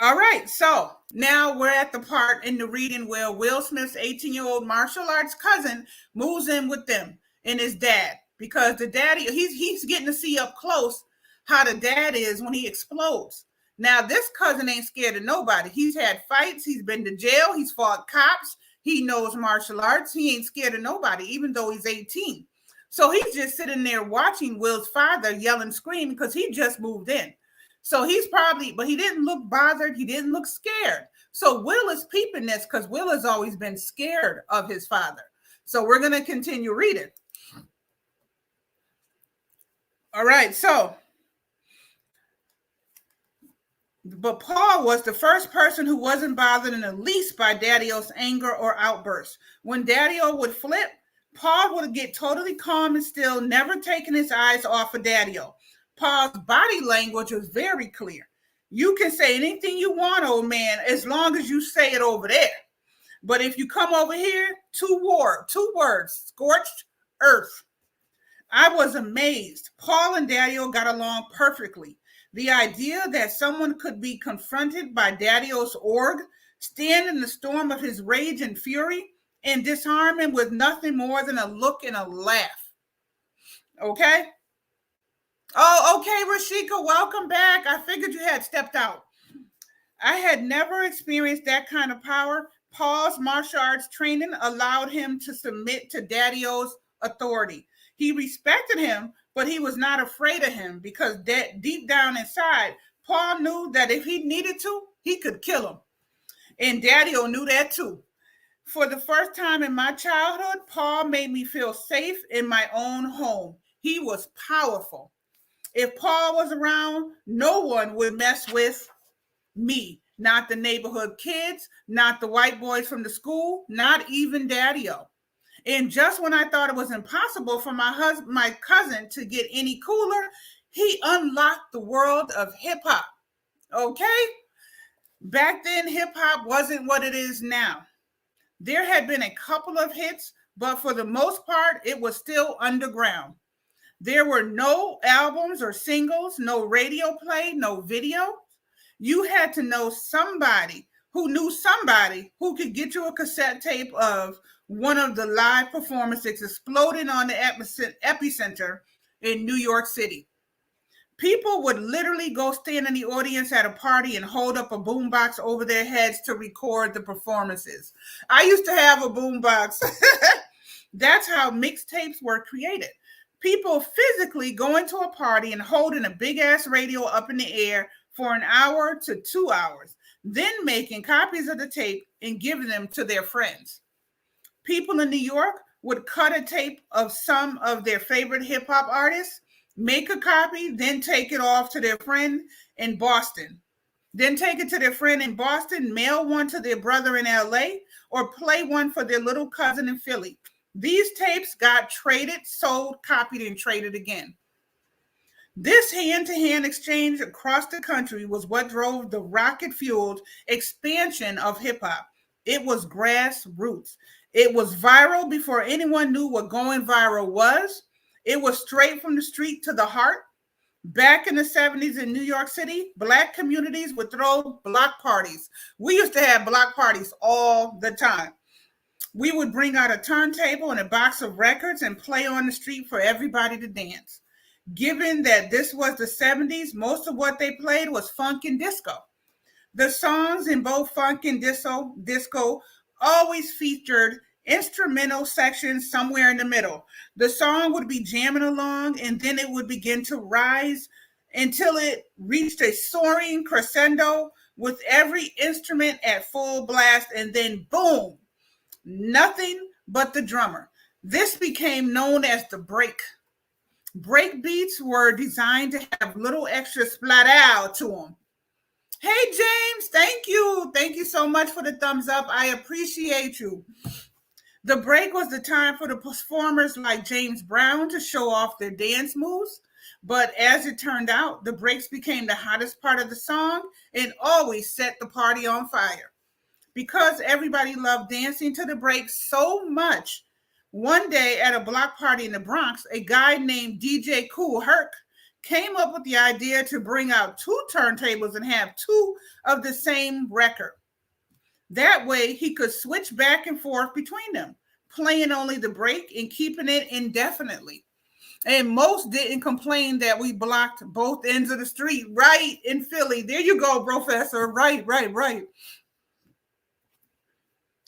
All right. So now we're at the part in the reading where Will Smith's 18-year-old martial arts cousin moves in with them and his dad, because the daddy, he's getting to see up close how the dad is when he explodes. Now, this cousin ain't scared of nobody. He's had fights. He's been to jail. He's fought cops. He knows martial arts. He ain't scared of nobody, even though he's 18. So he's just sitting there watching Will's father yell and scream because he just moved in. So he's probably, but he didn't look bothered. He didn't look scared. So Will is peeping this because Will has always been scared of his father. So we're going to continue reading. All right. So, but Paul was the first person who wasn't bothered in the least by Daddy-O's anger or outbursts. When Daddy-O would flip, Paul would get totally calm and still, never taking his eyes off of Daddy-O. Paul's body language was very clear. You can say anything you want, old man, as long as you say it over there. But if you come over here, two words, scorched earth. I was amazed. Paul and Daddy-O got along perfectly. The idea that someone could be confronted by Daddy-O's org, stand in the storm of his rage and fury, and disarm him with nothing more than a look and a laugh. Okay? Oh, okay, Rashika, welcome back. I figured you had stepped out. I had never experienced that kind of power. Paul's martial arts training allowed him to submit to Daddy-O's authority. He respected him, but he was not afraid of him because deep down inside, Paul knew that if he needed to, he could kill him. And Daddy-O knew that too. For the first time in my childhood, Paul made me feel safe in my own home. He was powerful. If Paul was around, no one would mess with me. Not the neighborhood kids, not the white boys from the school, not even Daddy-O. And just when I thought it was impossible for my cousin to get any cooler, he unlocked the world of hip-hop. Okay? Back then, hip-hop wasn't what it is now. There had been a couple of hits, but for the most part, it was still underground. There were no albums or singles, no radio play, no video. You had to know somebody who knew somebody who could get you a cassette tape of one of the live performances exploding on the epicenter in New York City. People would literally go stand in the audience at a party and hold up a boombox over their heads to record the performances. I used to have a boombox. That's how mixtapes were created. People physically going to a party and holding a big ass radio up in the air for an hour to 2 hours, then making copies of the tape and giving them to their friends. People in New York would cut a tape of some of their favorite hip hop artists, make a copy, then take it off to their friend in Boston. Then take it to their friend in Boston, mail one to their brother in LA, or play one for their little cousin in Philly. These tapes got traded, sold, copied, and traded again. This hand-to-hand exchange across the country was what drove the rocket-fueled expansion of hip-hop. It was grassroots. It was viral before anyone knew what going viral was. It was straight from the street to the heart. Back in the 70s in New York City, Black communities would throw block parties. We used to have block parties all the time. We would bring out a turntable and a box of records and play on the street for everybody to dance. Given that this was the 70s, most of what they played was funk and disco. The songs in both funk and disco always featured instrumental sections somewhere in the middle. The song would be jamming along and then it would begin to rise until it reached a soaring crescendo with every instrument at full blast, and then boom, nothing but the drummer. This became known as the break. Break beats were designed to have little extra splat to them. Hey, James, thank you. Thank you so much for the thumbs up. I appreciate you. The break was the time for the performers like James Brown to show off their dance moves. But as it turned out, the breaks became the hottest part of the song and always set the party on fire. Because everybody loved dancing to the breaks so much, one day at a block party in the Bronx, a guy named DJ Kool Herc came up with the idea to bring out two turntables and have two of the same record. That way he could switch back and forth between them, playing only the break and keeping it indefinitely. And most didn't complain that we blocked both ends of the street right in Philly. There you go, Professor. Right.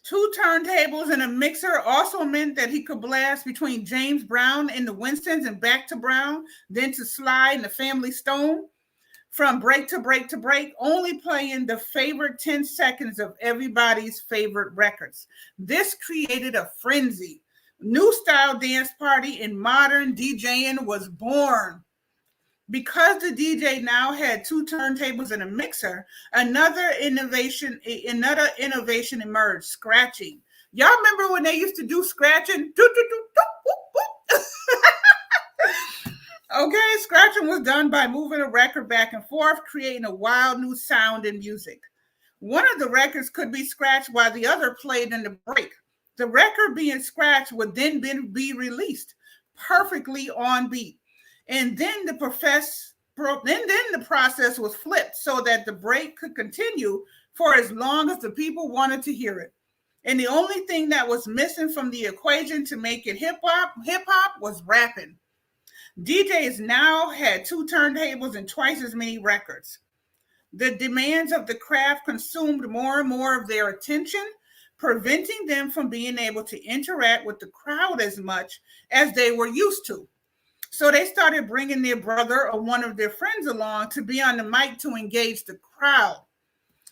Two turntables and a mixer also meant that he could blast between James Brown and the Winstons and back to Brown, then to Sly and the Family Stone. From break to break to break, only playing the favorite 10 seconds of everybody's favorite records. This created a frenzy. New style dance party and modern DJing was born. Because the DJ now had two turntables and a mixer, another innovation emerged, scratching. Y'all remember when they used to do scratching? Okay, scratching was done by moving a record back and forth, creating a wild new sound in music. One of the records could be scratched while the other played in the break. The record being scratched would then be released perfectly on beat. And then the process was flipped so that the break could continue for as long as the people wanted to hear it. And the only thing that was missing from the equation to make it hip hop was rapping. DJs now had two turntables and twice as many records. The demands of the craft consumed more and more of their attention, preventing them from being able to interact with the crowd as much as they were used to. So they started bringing their brother or one of their friends along to be on the mic to engage the crowd.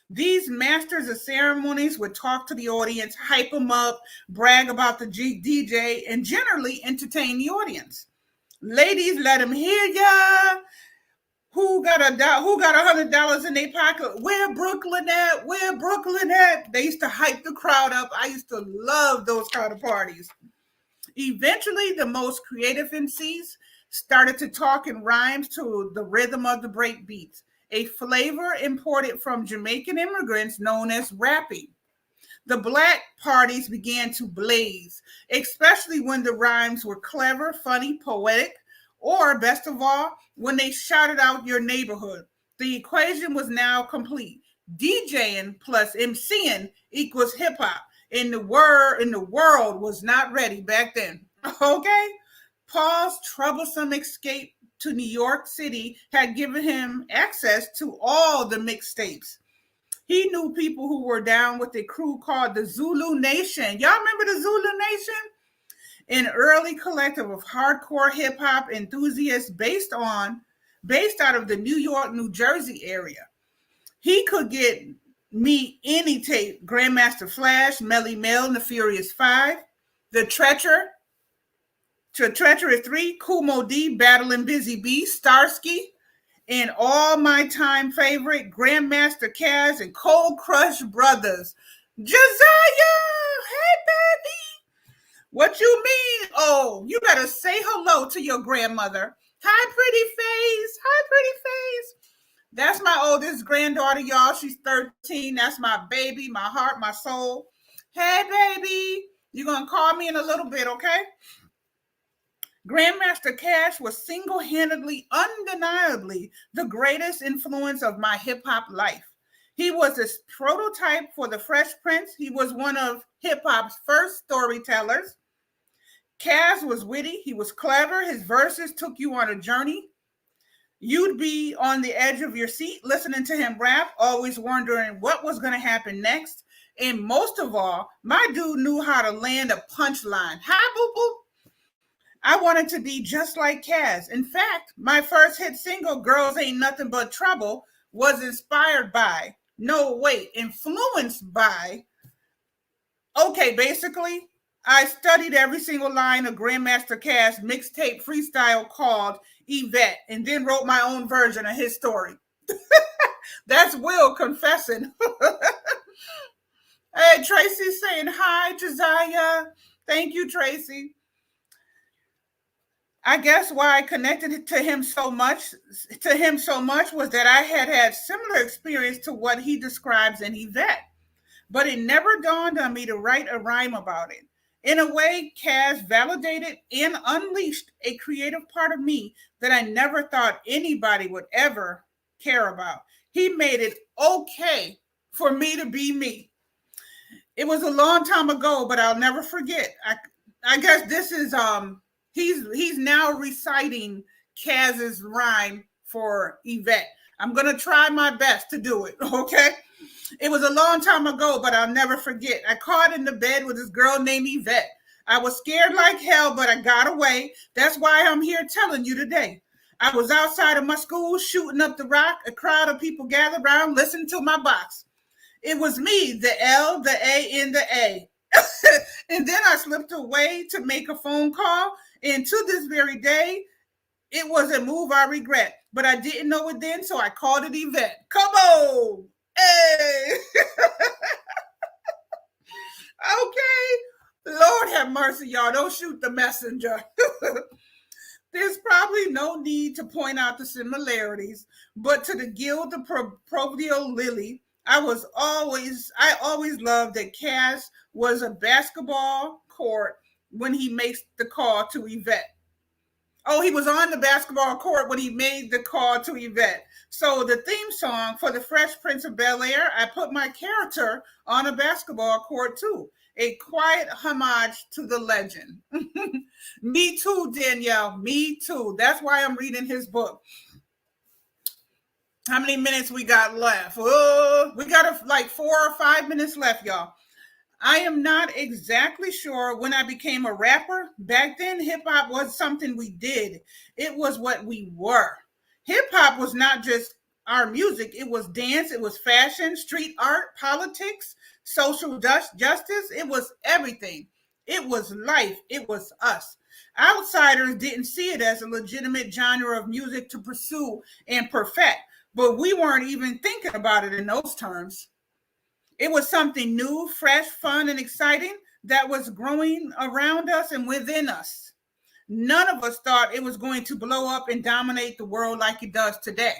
These masters of ceremonies would talk to the audience, hype them up, brag about the DJ, and generally entertain the audience. Ladies, let them hear ya. Who got $100 in their pocket? Where Brooklyn at? Where Brooklyn at? They used to hype the crowd up. I used to love those kind of parties. Eventually, the most creative MCs started to talk in rhymes to the rhythm of the break beats, a flavor imported from Jamaican immigrants known as rapping. The black parties began to blaze, especially when the rhymes were clever, funny, poetic, or best of all, when they shouted out your neighborhood. The equation was now complete. DJing plus MCing equals hip hop. And the world was not ready back then. Okay? Paul's troublesome escape to New York City had given him access to all the mixtapes. He knew people who were down with a crew called the Zulu Nation. Y'all remember the Zulu Nation? An early collective of hardcore hip hop enthusiasts based out of the New York, New Jersey area. He could get me any tape: Grandmaster Flash, Melly Mel, and the Furious Five, The Treacherous Three, Kumo D, Battling Busy Bee, Starsky, and all my time favorite, Grandmaster Caz and Cold Crush Brothers. Josiah, hey baby, what you mean? Oh, you better say hello to your grandmother. Hi, pretty face. Hi, pretty face. That's my oldest granddaughter, y'all. She's 13. That's my baby, my heart, my soul. Hey, baby. You're going to call me in a little bit, okay? Grandmaster Cash was single-handedly, undeniably the greatest influence of my hip-hop life. He was a prototype for the Fresh Prince. He was one of hip-hop's first storytellers. Kaz was witty. He was clever. His verses took you on a journey. You'd be on the edge of your seat listening to him rap, always wondering what was going to happen next. And most of all, my dude knew how to land a punchline. Hi, boo boo. I wanted to be just like Kaz. In fact, my first hit single, Girls Ain't Nothing But Trouble, was inspired by, no, wait, influenced by. Okay, basically, I studied every single line of Grandmaster Caz mixtape freestyle called Yvette and then wrote my own version of his story. That's Will confessing. Hey, Tracy saying hi, Josiah. Thank you, Tracy. I guess why I connected to him so much was that I had similar experience to what he describes in Yvette. But it never dawned on me to write a rhyme about it. In a way, Kaz validated and unleashed a creative part of me that I never thought anybody would ever care about. He made it okay for me to be me. It was a long time ago, but I'll never forget. I guess this is he's now reciting Kaz's rhyme for Yvette. I'm gonna try my best to do it, okay? It was a long time ago, but I'll never forget. I caught in the bed with this girl named Yvette. I was scared like hell, but I got away. That's why I'm here telling you today. I was outside of my school shooting up the rock. A crowd of people gathered around listening to my box. It was me, the L, the A, and the A. And then I slipped away to make a phone call. And to this very day, it was a move I regret. But I didn't know it then, so I called it Yvette. Come on. Hey. Okay. Lord have mercy, y'all. Don't shoot the messenger. There's probably no need to point out the similarities, but to the gild, the proverbial lily, I always loved that Cass was a basketball court when he makes the call to Yvette. Oh, he was on the basketball court when he made the call to Yvette. So the theme song for the Fresh Prince of Bel-Air, I put my character on a basketball court too. A quiet homage to the legend. Me too, Danielle. Me too. That's why I'm reading his book. How many minutes we got left? Oh, we got like 4 or 5 minutes left, y'all. I am not exactly sure when I became a rapper. Back then, hip hop was something we did. It was what we were. Hip hop was not just our music. It was dance. It was fashion, street art, politics, social justice. It was everything. It was life. It was us. Outsiders didn't see it as a legitimate genre of music to pursue and perfect, but we weren't even thinking about it in those terms. It was something new, fresh, fun, and exciting that was growing around us and within us. None of us thought it was going to blow up and dominate the world like it does today.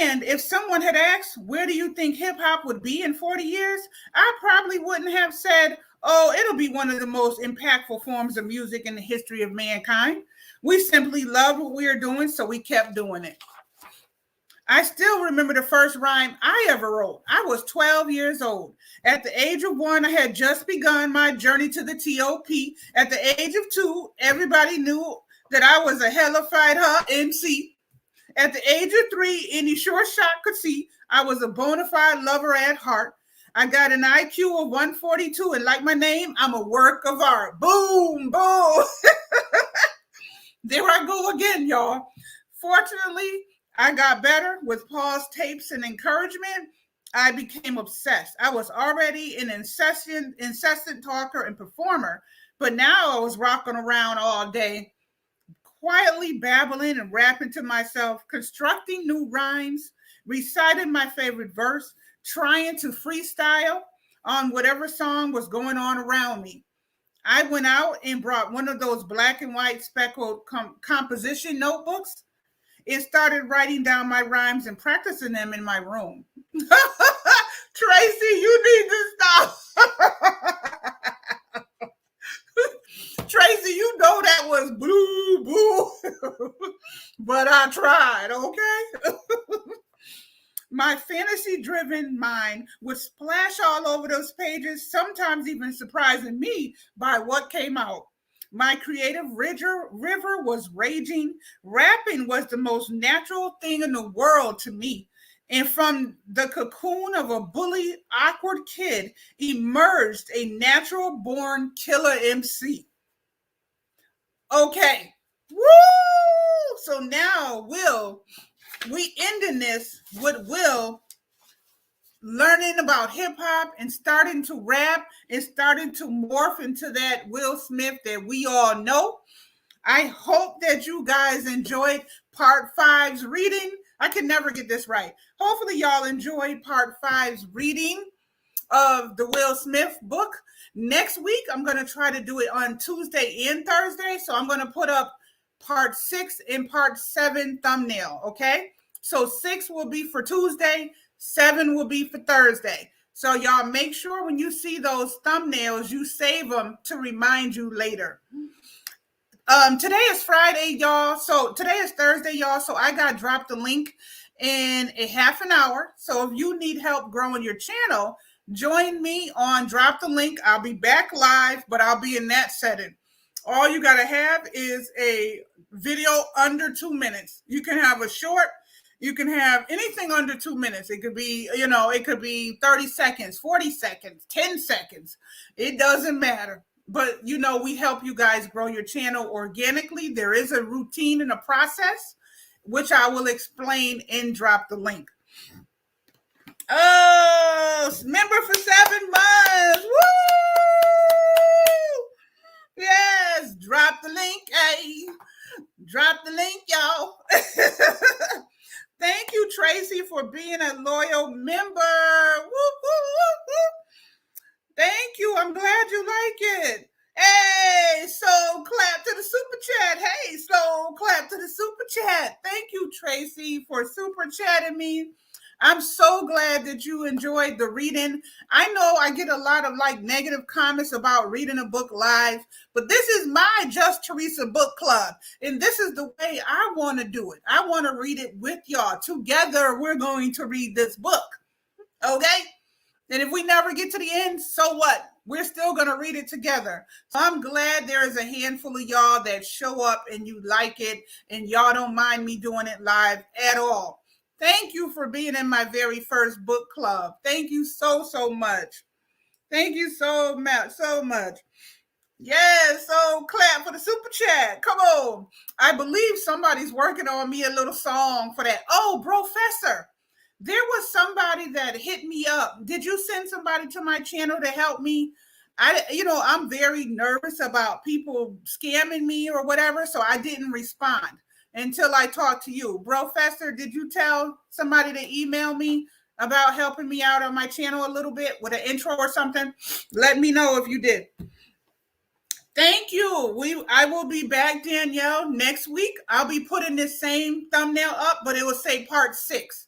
And if someone had asked, where do you think hip hop would be in 40 years? I probably wouldn't have said, oh, it'll be one of the most impactful forms of music in the history of mankind. We simply loved what we were doing, so we kept doing it. I still remember the first rhyme I ever wrote. I was 12 years old. At the age of 1, I had just begun my journey to the TOP. At the age of 2, everybody knew that I was a hella fighter MC. At the age of 3, any short shot could see I was a bona fide lover at heart. I got an IQ of 142, and like my name, I'm a work of art. Boom, boom. There I go again, y'all. Fortunately, I got better with Paul's tapes and encouragement. I became obsessed. I was already an incessant talker and performer, but now I was rocking around all day, quietly babbling and rapping to myself, constructing new rhymes, reciting my favorite verse, trying to freestyle on whatever song was going on around me. I went out and brought one of those black and white speckled composition notebooks and started writing down my rhymes and practicing them in my room. Tracy, you need to stop. Tracy, you know that was boo, boo. But I tried, okay? My fantasy-driven mind would splash all over those pages, sometimes even surprising me by what came out. My creative river was raging. Rapping was the most natural thing in the world to me. And from the cocoon of a bully, awkward kid emerged a natural born killer MC. Okay. Woo! So now, we ending this with Will learning about hip hop and starting to rap and starting to morph into that Will Smith that we all know. I hope that you guys enjoyed part five's reading. I can never get this right. Hopefully, y'all enjoyed part five's reading of the Will Smith book. Next week, I'm going to try to do it on Tuesday and Thursday. So I'm going to put up part 6 and part 7 thumbnail. Okay. So 6 will be for Tuesday, 7 will be for Thursday. So y'all make sure when you see those thumbnails, you save them to remind you later. Today is Friday, y'all. So today is Thursday, y'all. So I got dropped the link in a half an hour. So if you need help growing your channel, join me on Drop the Link. I'll be back live, but I'll be in that setting. All you got to have is a video under 2 minutes. You can have a short, you can have anything under 2 minutes. It could be, it could be 30 seconds, 40 seconds, 10 seconds. It doesn't matter. But, we help you guys grow your channel organically. There is a routine and a process, which I will explain and drop the link. Oh, member for 7 months. Woo! Yes, drop the link. Hey, drop the link, y'all. Thank you, Tracy, for being a loyal member. Woo, woo, woo, woo. Thank you. I'm glad you like it. Hey, so clap to the super chat. Hey, so clap to the super chat. Thank you, Tracy, for super chatting me. I'm so glad that you enjoyed the reading. I know I get a lot of negative comments about reading a book live, but this is my JustTheresa book club. And this is the way I want to do it. I want to read it with y'all. Together, we're going to read this book. Okay? And if we never get to the end, so what? We're still going to read it together. So I'm glad there is a handful of y'all that show up and you like it and y'all don't mind me doing it live at all. Thank you for being in my very first book club. Thank you so, so much. Thank you so much, so much. Yes, so clap for the super chat. Come on. I believe somebody's working on me a little song for that. Oh, Professor. There was somebody that hit me up. Did you send somebody to my channel to help me? I'm very nervous about people scamming me or whatever, so I didn't respond until I talked to you. Professor, did you tell somebody to email me about helping me out on my channel a little bit with an intro or something? Let me know if you did. Thank you. I will be back, Danielle, next week. I'll be putting this same thumbnail up, but it will say part 6.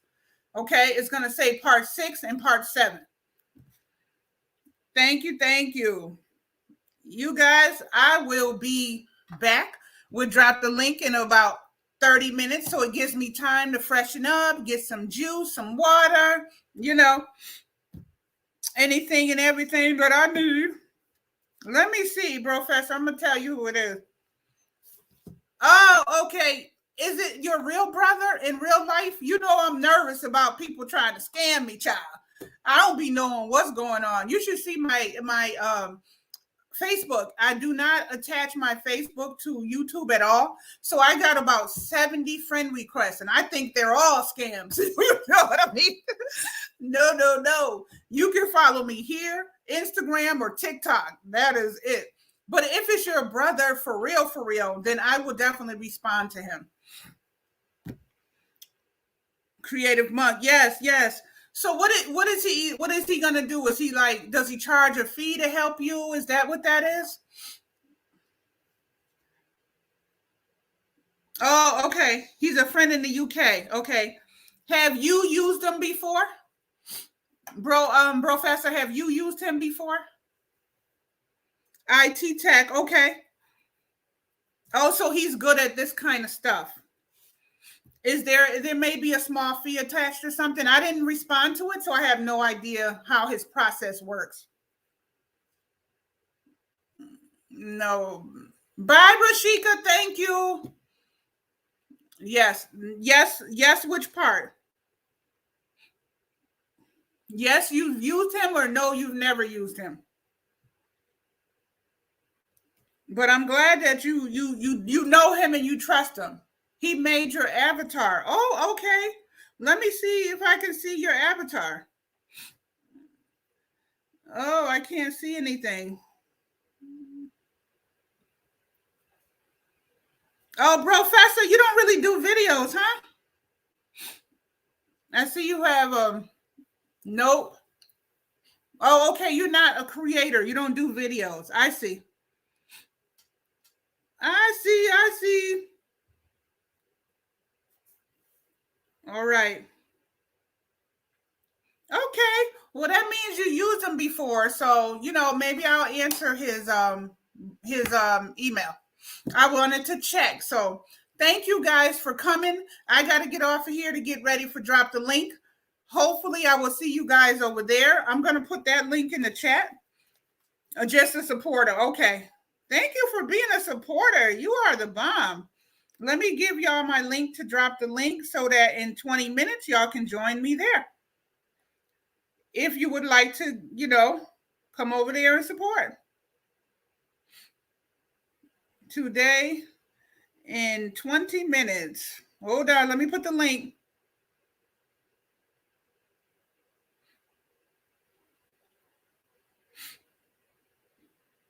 Okay, it's going to say part 6 and part 7. Thank you. Thank you. You guys, I will be back. We'll drop the link in about 30 minutes. So it gives me time to freshen up, get some juice, some water, anything and everything that I need. Let me see, Professor. I'm going to tell you who it is. Oh, okay. Is it your real brother in real life? I'm nervous about people trying to scam me, child. I don't be knowing what's going on. You should see my Facebook. I do not attach my Facebook to YouTube at all. So I got about 70 friend requests, and I think they're all scams. You know what I mean? No. You can follow me here, Instagram, or TikTok. That is it. But if it's your brother for real, then I will definitely respond to him. Creative Monk. Yes. So what is he going to do? Is he does he charge a fee to help you? Is that what that is? Oh, okay. He's a friend in the UK. Okay. Have you used him before? Professor, have you used him before? IT Tech. Okay. Oh, so he's good at this kind of stuff. Is there may be a small fee attached or something? I didn't respond to it, so I have no idea how his process works. No, Bye, Rashika. Thank you. Yes. Yes. Which part? Yes, you've used him, or no, you've never used him. But I'm glad that you know him and you trust him. He made your avatar. Oh, okay. Let me see if I can see your avatar. Oh, I can't see anything. Oh, Professor, you don't really do videos, huh? I see you have nope. Oh, okay. You're not a creator. You don't do videos. I see. I see. I see. All right. Okay. Well, that means you used him before, so maybe I'll answer his email. I wanted to check. So thank you guys for coming. I got to get off of here to get ready for drop the link. Hopefully, I will see you guys over there. I'm going to put that link in the chat. Just a supporter. Okay. Thank you for being a supporter. You are the bomb. Let me give y'all my link to drop the link so that in 20 minutes, y'all can join me there. If you would like to, come over there and support. Today in 20 minutes. Hold on. Let me put the link.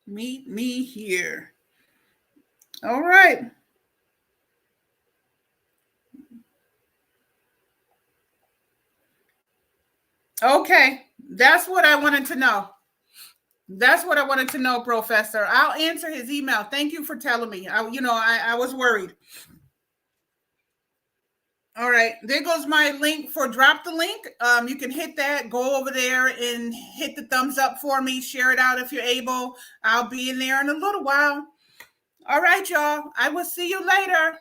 Meet me here. All right. Okay. That's what I wanted to know. That's what I wanted to know, Professor. I'll answer his email. Thank you for telling me. I was worried. All right. There goes my link for drop the link. You can hit that, go over there and hit the thumbs up for me. Share it out if you're able. I'll be in there in a little while. All right, y'all. I will see you later.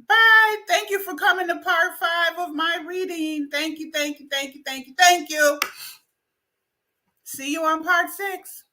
Bye. Thank you for coming to part 5 of my reading. Thank you, thank you, thank you, thank you, thank you. See you on part 6.